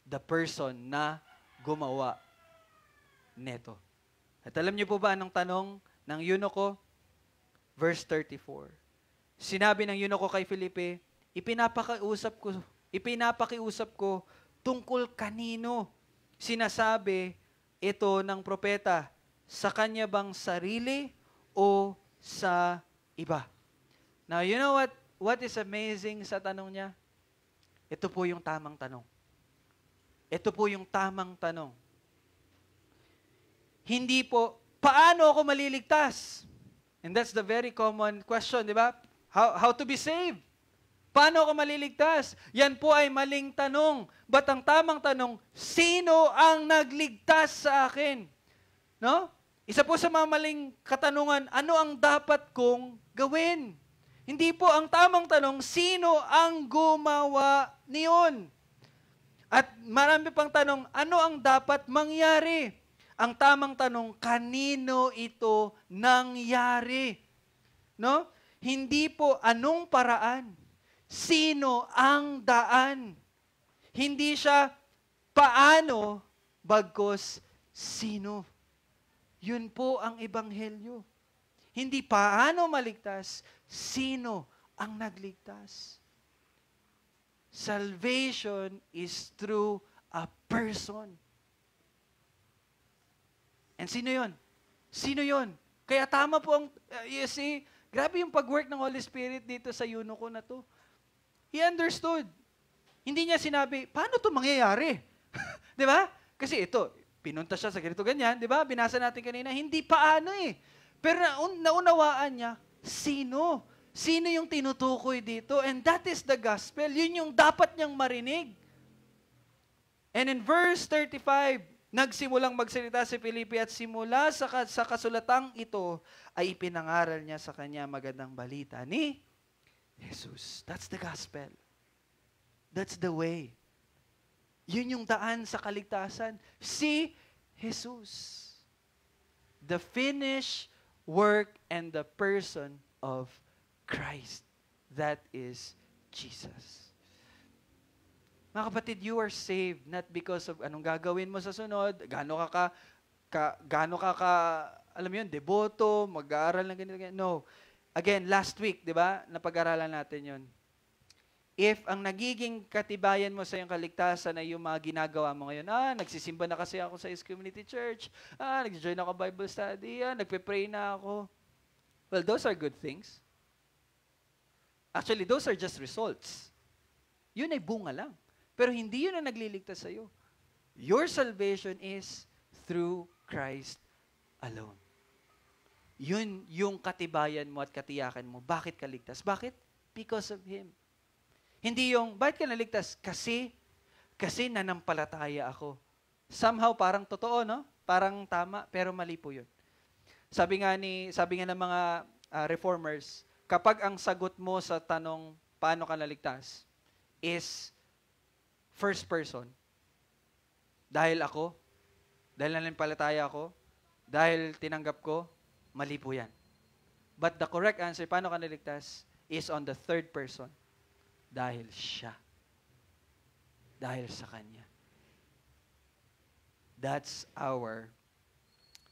the person na gumawa neto. At alam niyo po ba anong tanong ng eunuko? Verse 34. Sinabi ng eunuko kay Felipe, ipinapakiusap ko tungkol kanino sinasabi ito ng propeta, sa kanya bang sarili o sa iba? Now, you know what is amazing sa tanong niya? Ito po yung tamang tanong. Ito po yung tamang tanong. Hindi po, paano ako maliligtas? And that's the very common question, di ba? How to be saved? Paano ako maliligtas? Yan po ay maling tanong. But ang tamang tanong, sino ang nagligtas sa akin? No? Isa po sa mga maling katanungan, ano ang dapat kong gawin? Hindi po ang tamang tanong, sino ang gumawa niyon? At marami pang tanong, ano ang dapat mangyari? Ang tamang tanong, kanino ito nangyari? No? Hindi po anong paraan. Sino ang daan? Hindi siya paano, bagkus sino. Yun po ang ebanghelyo. Hindi paano maligtas, sino ang nagligtas. Salvation is through a person. And sino yun? Sino yun? Kaya tama po ang, you see, grabe yung pag-work ng Holy Spirit dito sa eunuko na to. He understood. Hindi niya sinabi, paano to mangyayari? Di ba? Kasi ito, pinunta siya sa ganito ganyan, di ba? Binasa natin kanina, hindi paano eh. Pero naunawaan niya, sino? Sino yung tinutukoy dito? And that is the gospel. Yun yung dapat niyang marinig. And in verse 35, nagsimulang magsalita si Felipe at simula sa kasulatang ito ay ipinangaral niya sa kanya magandang balita ni Jesus. That's the gospel. That's the way. Yun yung daan sa kaligtasan. Si Jesus. The finished work and the person of Christ. That is Jesus. Mga kapatid, you are saved not because of anong gagawin mo sa sunod, gaano ka alam mo yun, deboto, mag-aaral ng ganito. No. Again, last week, di ba, napag-aralan natin yun. If ang nagiging katibayan mo sa iyong kaligtasan ay yung mga ginagawa mo ngayon, nagsisimba na kasi ako sa East Community Church, nag-join ako Bible study, nagpe-pray na ako. Well, those are good things. Actually, those are just results. Yun ay bunga lang. Pero hindi yun ang nagliligtas sa'yo. Your salvation is through Christ alone. Yun yung katibayan mo at katiyakan mo. Bakit ka ligtas? Bakit? Because of Him. Hindi yung, bakit ka naligtas? Kasi nanampalataya ako. Somehow parang totoo, no? Parang tama, pero mali po yun. Sabi nga ng mga reformers, kapag ang sagot mo sa tanong, paano ka naligtas, is first person. Dahil nanampalataya ako, dahil tinanggap ko, mali po yan. But the correct answer, paano ka naligtas, is on the third person. Dahil siya. Dahil sa Kanya. That's our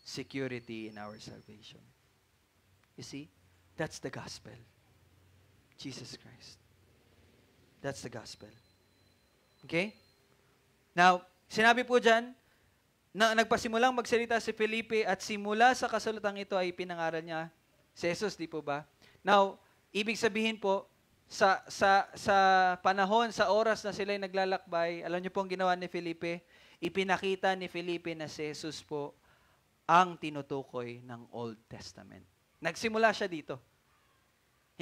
security in our salvation. You see? That's the gospel. Jesus Christ. That's the gospel. Okay? Now, sinabi po dyan, na nagpasimulang magsalita si Felipe at simula sa kasulatan ito ay pinangaral niya si Jesus, di po ba? Now, ibig sabihin po, sa panahon, sa oras na sila ay naglalakbay, alam niyo po ang ginawa ni Felipe? Ipinakita ni Felipe na si Jesus po ang tinutukoy ng Old Testament. Nagsimula siya dito.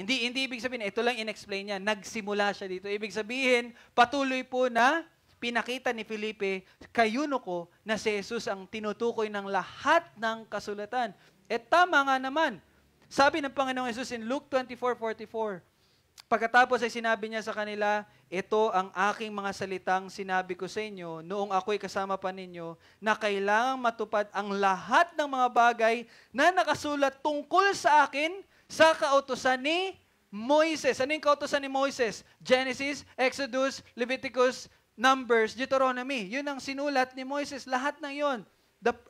Hindi ibig sabihin, ito lang in-explain niya, nagsimula siya dito. Ibig sabihin, patuloy po na pinakita ni Felipe kay Eunuco na si Jesus ang tinutukoy ng lahat ng kasulatan. Tama nga naman. Sabi ng Panginoong Jesus in Luke 24:44, pagkatapos ay sinabi niya sa kanila, ito ang aking mga salitang sinabi ko sa inyo noong ako'y kasama pa ninyo na kailangang matupad ang lahat ng mga bagay na nakasulat tungkol sa akin sa kautusan ni Moises. Ano yung kautusan ni Moises? Genesis, Exodus, Leviticus, Numbers, Deuteronomy. Yun ang sinulat ni Moises. Lahat ng yun.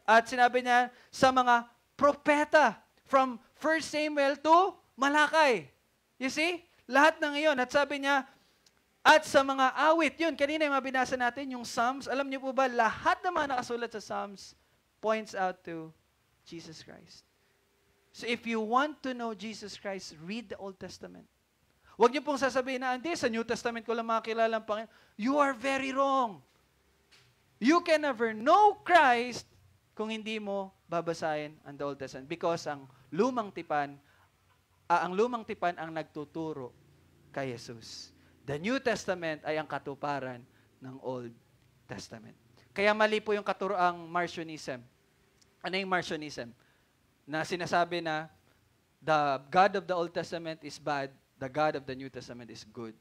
At sinabi niya sa mga propeta from 1 Samuel to Malakay. You see? Lahat ng iyon. At sabi niya, at sa mga awit, yun, kanina yung mabinasa natin, yung Psalms. Alam niyo po ba, lahat ng mga nakasulat sa Psalms points out to Jesus Christ. So if you want to know Jesus Christ, read the Old Testament. Huwag niyo pong sasabihin na, hindi, sa New Testament ko lang makakilala ang Panginoon. You are very wrong. You can never know Christ kung hindi mo babasahin ang the Old Testament. Because ang lumang tipan ang nagtuturo kay Jesus. The New Testament ay ang katuparan ng Old Testament. Kaya mali po yung katuroang Marcionism. Ano yung Marcionism? Na sinasabi na the God of the Old Testament is bad, the God of the New Testament is good.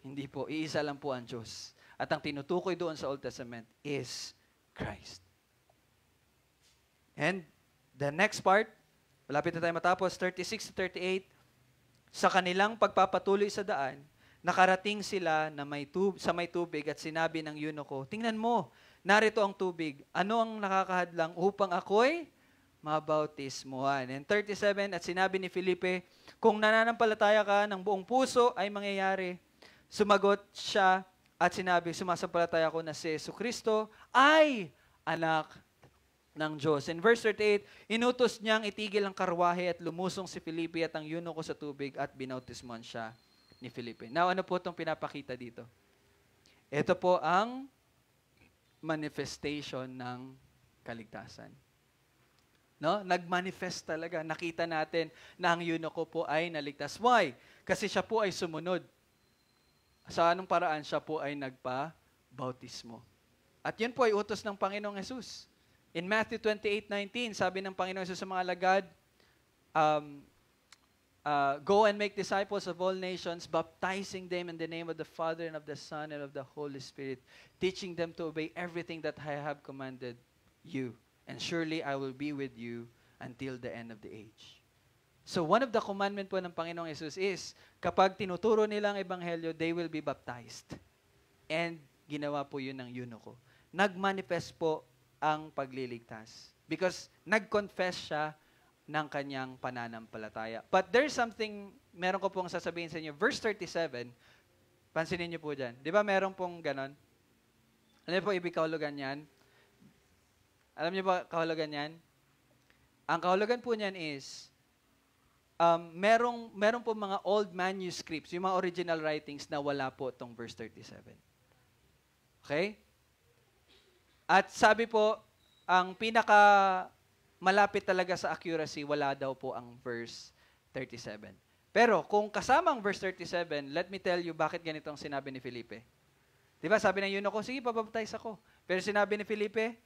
Hindi po, iisa lang po ang Diyos. At ang tinutukoy doon sa Old Testament is Christ. And the next part, malapit na tayo matapos, 36 to 38, sa kanilang pagpapatuloy sa daan, nakarating sila na sa may tubig at sinabi ng eunuko, tingnan mo, narito ang tubig. Ano ang nakakahadlang upang ako'y mabautismuhan? And 37, at sinabi ni Felipe, kung nananampalataya ka ng buong puso ay mangyayari. Sumagot siya at sinabi, sumasampalataya ko na si Jesucristo ay anak ng Diyos. In verse 38, inutos niyang itigil ang karwahe at lumusong si Felipe at ang eunuko sa tubig at binautismuhan siya ni Felipe. Now, ano po itong pinapakita dito? Ito po ang manifestation ng kaligtasan. No? Nag-manifest talaga. Nakita natin na ang eunuko po ay naligtas. Why? Kasi siya po ay sumunod. Sa anong paraan siya po ay nagpa-bautismo. At yun po ay utos ng Panginoong Jesus. In Matthew 28:19, sabi ng Panginoong Jesus sa mga alagad, go and make disciples of all nations, baptizing them in the name of the Father and of the Son and of the Holy Spirit, teaching them to obey everything that I have commanded you. And surely I will be with you until the end of the age. So one of the commandment po ng Panginoong Jesus is, kapag tinuturo nila ang ebanghelyo, they will be baptized. And ginawa po yun ng eunuko. Nag-manifest po ang pagliligtas. Because nag-confess siya ng kanyang pananampalataya. But there's something, meron ko pong sasabihin sa inyo. Verse 37, pansinin niyo po dyan. Di ba meron pong ganon? Ano po ibig kahulugan yan? Alam niyo ba kahulugan yan? Ang kahulugan po niyan is, meron po mga old manuscripts, yung mga original writings na wala po itong verse 37. Okay? At sabi po, ang pinaka malapit talaga sa accuracy, wala daw po ang verse 37. Pero kung kasama ang verse 37, let me tell you bakit ganito ang sinabi ni Felipe. Diba sabi ng eunuko, sige, babaptize ako. Pero sinabi ni Felipe,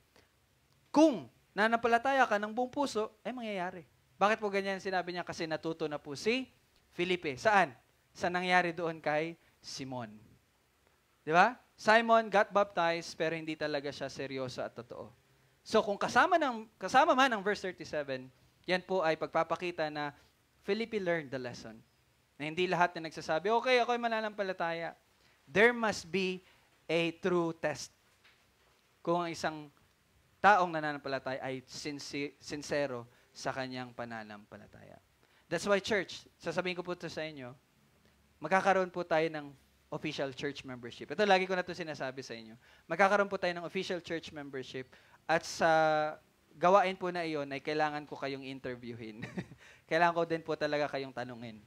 kung nanampalataya ka ng buong puso, ay mangyayari. Bakit po ganyan sinabi niya? Kasi natuto na po si Felipe. Saan? Sa nangyari doon kay Simon. Di ba? Simon got baptized pero hindi talaga siya seryoso at totoo. So kung kasama man ang verse 37, yan po ay pagpapakita na Felipe learned the lesson. Na hindi lahat na nagsasabi, okay, ako'y mananampalataya. There must be a true test. Kung ang isang taong nananampalataya ay sincero sa kanyang pananampalataya. That's why church, sasabihin ko po ito sa inyo, magkakaroon po tayo ng official church membership. Ito, lagi ko na ito sinasabi sa inyo. Magkakaroon po tayo ng official church membership at sa gawain po na iyon ay kailangan ko kayong interviewin. Kailangan ko din po talaga kayong tanungin.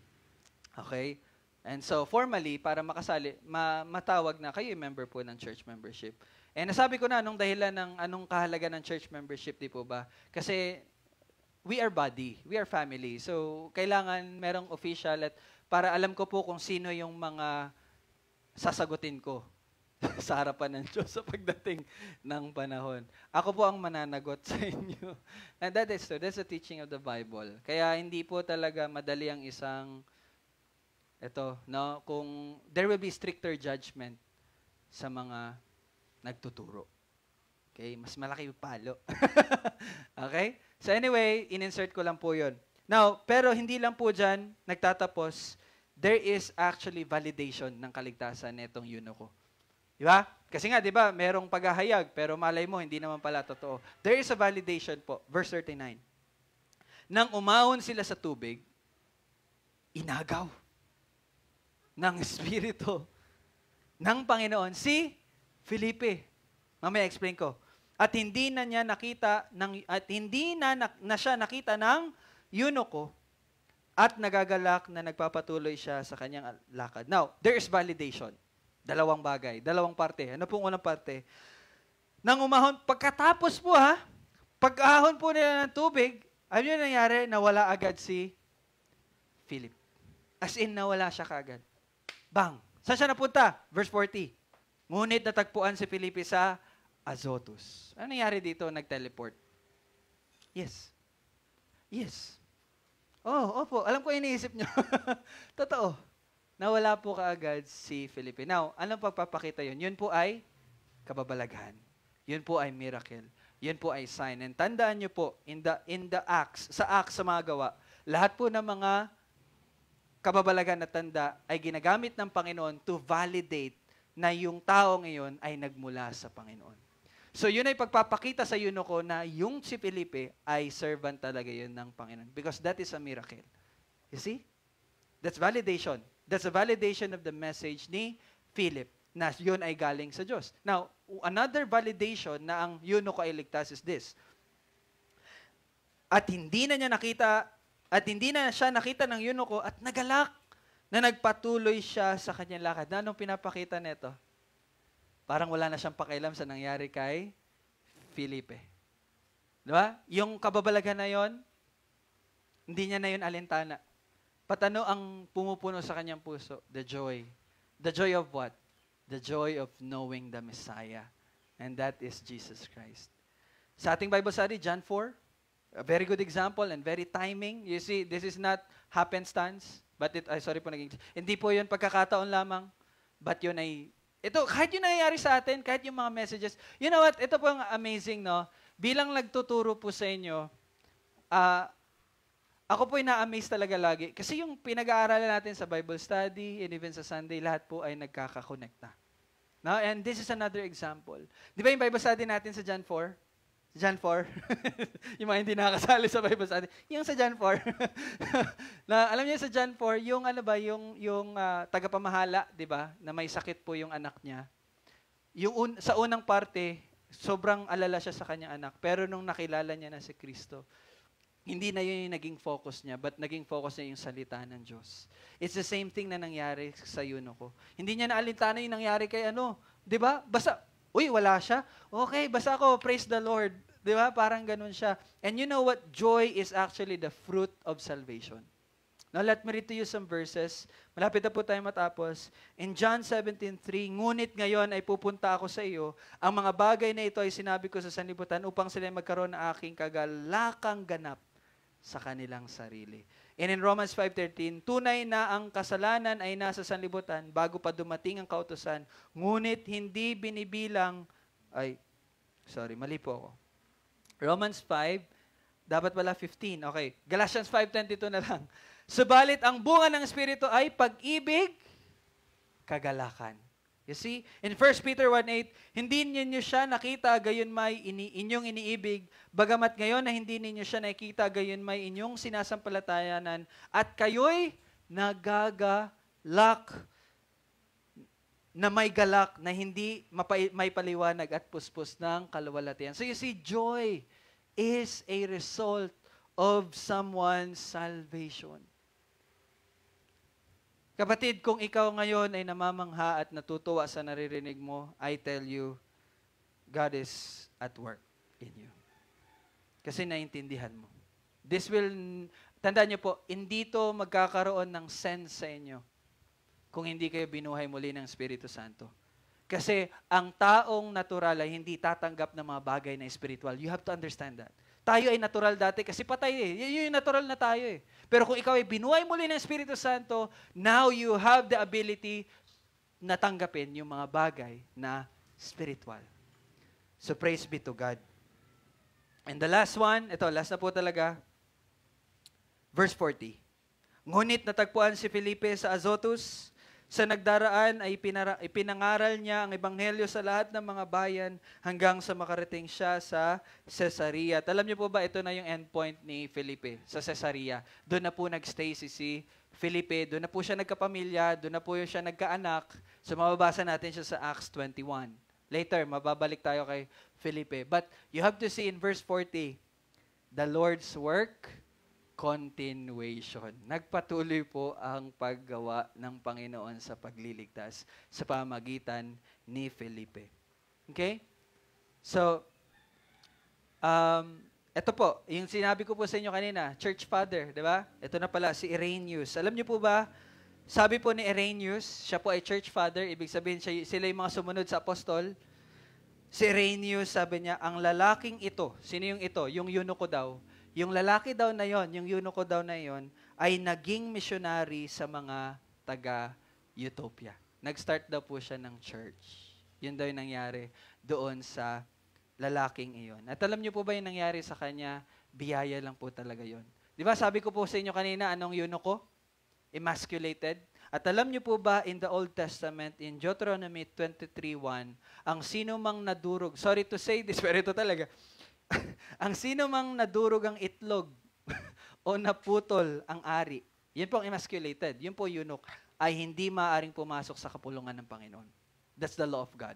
Okay? And so, formally, para makasali, matawag na kayo member po ng church membership. And nasabi ko na anong dahilan ng anong kahalaga ng church membership, di po ba? Kasi we are body, we are family. So, kailangan merong official at para alam ko po kung sino yung mga sasagutin ko sa harapan ng Diyos sa pagdating ng panahon. Ako po ang mananagot sa inyo. And that is true. That's the teaching of the Bible. Kaya hindi po talaga madali ang isang, kung there will be stricter judgment sa mga nagtuturo. Okay? Mas malaki yung palo. Okay? So anyway, in-insert ko lang po yun. Now, pero hindi lang po dyan nagtatapos. There is actually validation ng kaligtasan nitong eunuko. Di ba? Kasi nga, di ba, merong paghahayag, pero malay mo, hindi naman pala totoo. There is a validation po. Verse 39. Nang umahon sila sa tubig, inagaw ng Espiritu ng Panginoon si Felipe. Mamaya explain ko. At hindi na siya nakita ng eunuko at nagagalak na nagpapatuloy siya sa kanyang lakad. Now, there is validation. Dalawang bagay, dalawang parte. Ano pong unang parte? Nang umahon, pagkatapos po pag-ahon po nila ng tubig, ano yung nangyari? Nawala agad si Philip. As in, nawala siya kaagad. Bang! Saan siya napunta? Verse 40. Ngunit natagpuan si Felipe sa Azotus. Ano nangyari dito? Nag-teleport. Yes. Yes. Oh, opo. Alam ko iniisip nyo. Totoo. Nawala po kaagad si Felipe. Now, anong pagpapakita yun? Yun po ay kababalaghan. Yun po ay miracle. Yun po ay sign. And tandaan nyo po, in the Acts, sa mga gawa, lahat po ng mga kababalaghan na tanda ay ginagamit ng Panginoon to validate na yung tao ngayon ay nagmula sa Panginoon. So yun ay pagpapakita sa eunuko na yung si Felipe ay servant talaga yun ng Panginoon. Because that is a miracle. You see? That's validation. That's a validation of the message ni Philip na yun ay galing sa Diyos. Now, another validation na ang eunuko ay ligtas is this. At hindi na siya nakita ng eunuko at nagalak na nagpatuloy siya sa kanyang lakad. Na anong pinapakita nito? Parang wala na siyang pakialam sa nangyari kay Felipe. Di ba? Yung kababalaghan na yon, hindi niya na yun alintana. Patano ang pumupuno sa kanyang puso? The joy. The joy of what? The joy of knowing the Messiah. And that is Jesus Christ. Sa ating Bible study, John 4, a very good example and very timing. You see, this is not happenstance, but hindi po yun pagkakataon lamang, but yun ay, kahit yung nangyayari sa atin, kahit yung mga messages, you know what, ito po ang amazing, no? Bilang nagtuturo po sa inyo, ako po na-amaze talaga lagi. Kasi yung pinag-aaralan natin sa Bible study, and even sa Sunday, lahat po ay nagkakakonekta. No? And this is another example. Di ba yung Bible study natin sa John 4? John 4? Yung mga hindi nakakasali sa Bible study. Yung sa John 4. Na, alam niyo sa John 4, yung tagapamahala, di ba? Na may sakit po yung anak niya. Sa unang parte, sobrang alala siya sa kanyang anak. Pero nung nakilala niya na si Kristo, hindi na yun yung naging focus niya, but naging focus niya yung salita ng Diyos. It's the same thing na nangyari sa eunuko. Hindi niya naalintana yung nangyari kay di ba? Basta, wala siya. Okay, basta ako, praise the Lord. Di ba? Parang ganun siya. And you know what? Joy is actually the fruit of salvation. Now, let me read to you some verses. Malapit na po tayo matapos. In John 17:3, ngunit ngayon ay pupunta ako sa iyo. Ang mga bagay na ito ay sinabi ko sa sanlibutan upang sila magkaroon ng aking kagalakang ganap sa kanilang sarili. And in Romans 5:13, tunay na ang kasalanan ay nasa sanlibutan bago pa dumating ang kautusan, ngunit hindi binibilang, mali po ako. Romans 5, dapat pala 15. Okay, Galatians 5:22 na lang. Subalit ang bunga ng Espiritu ay pag-ibig, kagalakan. You see? In 1 Peter 1:8, hindi ninyo siya nakita gayon may inyong iniibig, bagamat ngayon na hindi ninyo siya nakita gayon may inyong sinasampalatayanan, at kayo'y nagagalak na may galak na hindi may paliwanag at puspos ng kaluwalhatian. So you see, joy is a result of someone's salvation. Kapatid, kung ikaw ngayon ay namamangha at natutuwa sa naririnig mo, I tell you, God is at work in you. Kasi naintindihan mo. Tandaan niyo po, hindi to magkakaroon ng sense sa inyo kung hindi kayo binuhay muli ng Espiritu Santo. Kasi ang taong natural ay hindi tatanggap ng mga bagay na spiritual. You have to understand that. Tayo ay natural dati kasi patay eh. Yun yung natural na tayo eh. Pero kung ikaw ay binuhay muli ng Espiritu Santo, now you have the ability na tanggapin yung mga bagay na spiritual. So praise be to God. And the last one, ito, last na po talaga, verse 40. Ngunit natagpuan si Felipe sa Azotus. Sa nagdaraan ay ipinangaral niya ang ebanghelyo sa lahat ng mga bayan hanggang sa makarating siya sa Caesarea. Alam niyo po ba, ito na yung endpoint ni Felipe sa Caesarea. Doon na po nagstay si Felipe, doon na po siya nagkapamilya, doon na po siya nagkaanak. So mababasa natin siya sa Acts 21. Later, mababalik tayo kay Felipe. But you have to see in verse 40, the Lord's work, continuation. Nagpatuloy po ang paggawa ng Panginoon sa pagliligtas sa pamagitan ni Felipe. Okay? So, ito po, yung sinabi ko po sa inyo kanina, church father, di ba? Ito na pala, si Irenaeus. Alam niyo po ba, sabi po ni Irenaeus, siya po ay church father, ibig sabihin sila yung mga sumunod sa apostol. Si Irenaeus, sabi niya, ang lalaking ito, sino yung ito? Yung eunuko daw. Yung lalaki daw na yon, yung eunuko daw na yon, ay naging missionary sa mga taga-Utopia. Nag-start daw po siya ng church. Yun daw yung nangyari doon sa lalaking iyon. At alam niyo po ba yung nangyari sa kanya? Biyaya lang po talaga yon. Di ba sabi ko po sa inyo kanina, anong eunuko? Emasculated. At alam niyo po ba in the Old Testament, in Deuteronomy 23:1, ang sino mang nadurog, sorry to say this, pero ito talaga, ang sino mang nadurog ang itlog o naputol ang ari, yun po ang emasculated, yun po eunuch, ay hindi maaaring pumasok sa kapulungan ng Panginoon. That's the law of God.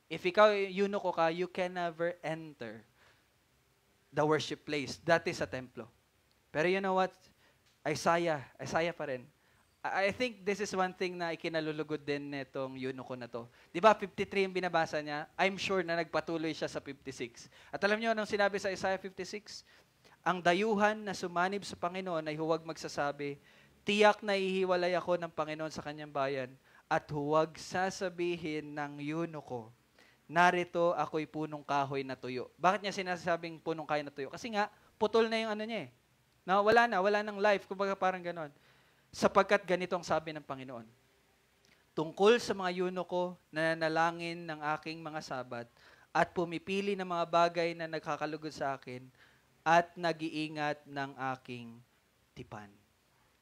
If ikaw eunuch ka, you can never enter the worship place. That is a templo. Pero you know what? Isaiah pa rin. I think this is one thing na ikinalulugod din netong eunuko na to. Di ba 53 yung binabasa niya? I'm sure na nagpatuloy siya sa 56. At alam niyo anong sinabi sa Isaiah 56? Ang dayuhan na sumanib sa Panginoon ay huwag magsasabi, tiyak na ihiwalay ako ng Panginoon sa kanyang bayan, at huwag sasabihin ng eunuko, narito ako'y punong kahoy na tuyo. Bakit niya sinasabing punong kahoy na tuyo? Kasi nga, putol na yung ano niya eh. Na, wala ng life. Kumbaga parang ganon. Sapagkat ganito ang sabi ng Panginoon, tungkol sa mga eunuko na nanalangin ng aking mga sabat at pumipili ng mga bagay na nagkakalugod sa akin at nag-iingat ng aking tipan.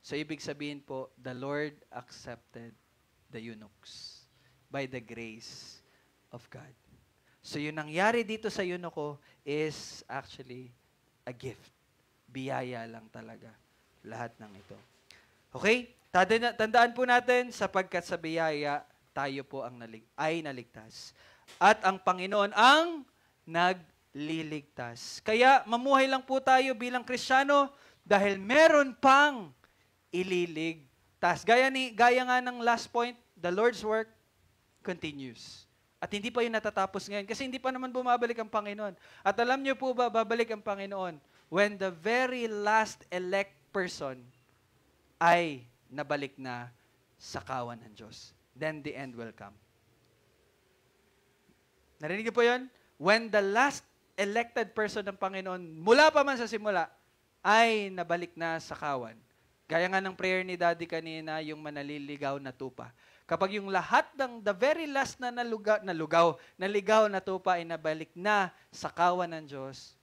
So ibig sabihin po, the Lord accepted the eunuchs by the grace of God. So yung nangyari dito sa eunuko is actually a gift. Biyaya lang talaga lahat ng ito. Okay? Tandaan po natin, sapagkat sa biyaya, tayo po ay naligtas. At ang Panginoon ang nagliligtas. Kaya mamuhay lang po tayo bilang Kristiyano dahil meron pang ililigtas. Gaya nga ng last point, the Lord's work continues. At hindi pa yun natatapos ngayon kasi hindi pa naman bumabalik ang Panginoon. At alam niyo po ba, babalik ang Panginoon when the very last elect person ay nabalik na sa kawan ng Diyos. Then the end will come. Narinig niyo po yun? When the last elected person ng Panginoon, mula pa man sa simula, ay nabalik na sa kawan. Gaya nga ng prayer ni Daddy kanina, yung manaliligaw na tupa. Kapag yung lahat ng the very last na naligaw na tupa ay nabalik na sa kawan ng Diyos,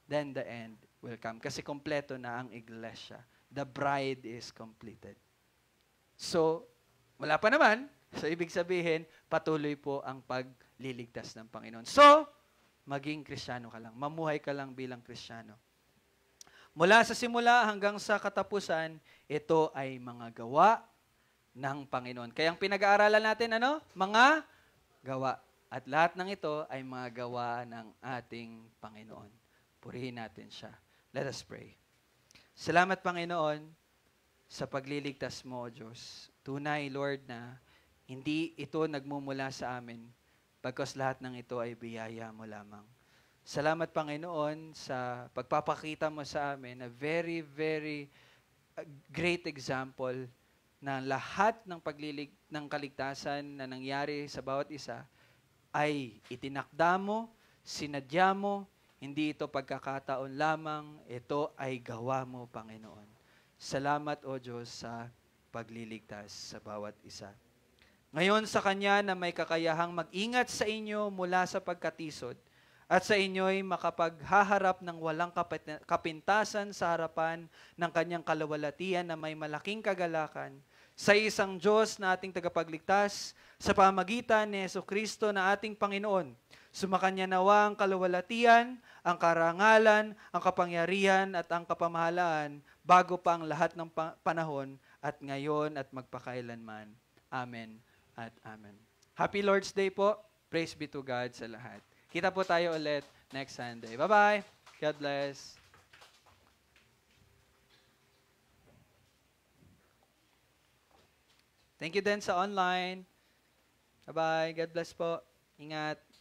then the end will come. Kasi kompleto na ang iglesia. The bride is completed. So, wala pa naman. So, ibig sabihin, patuloy po ang pagliligtas ng Panginoon. So, maging Kristiyano ka lang. Mamuhay ka lang bilang Kristiyano. Mula sa simula hanggang sa katapusan, ito ay mga gawa ng Panginoon. Kaya ang pinag-aaralan natin, ano? Mga gawa. At lahat ng ito ay mga gawa ng ating Panginoon. Purihin natin siya. Let us pray. Salamat, Panginoon, sa pagliligtas mo, O Diyos. Tunay, Lord, na hindi ito nagmumula sa amin, bagkus lahat ng ito ay biyaya mo lamang. Salamat, Panginoon, sa pagpapakita mo sa amin na very, very great example na lahat ng ng kaligtasan na nangyari sa bawat isa ay itinakda mo, sinadya mo, hindi ito pagkakataon lamang, ito ay gawa mo, Panginoon. Salamat, O Diyos, sa pagliligtas sa bawat isa. Ngayon sa Kanya na may kakayahang mag-ingat sa inyo mula sa pagkatisod at sa inyo'y makapaghaharap ng walang kapintasan sa harapan ng Kanyang kalawalatian na may malaking kagalakan sa isang Diyos na ating tagapagligtas sa pamagitan ni Jesucristo na ating Panginoon. Sumakanya nawa ang kalawalatian, ang karangalan, ang kapangyarihan at ang kapamahalaan bago pa ang lahat ng panahon at ngayon at magpakailanman. Amen at amen. Happy Lord's Day po. Praise be to God sa lahat. Kita po tayo ulit next Sunday. Bye-bye. God bless. Thank you din sa online. Bye-bye. God bless po. Ingat.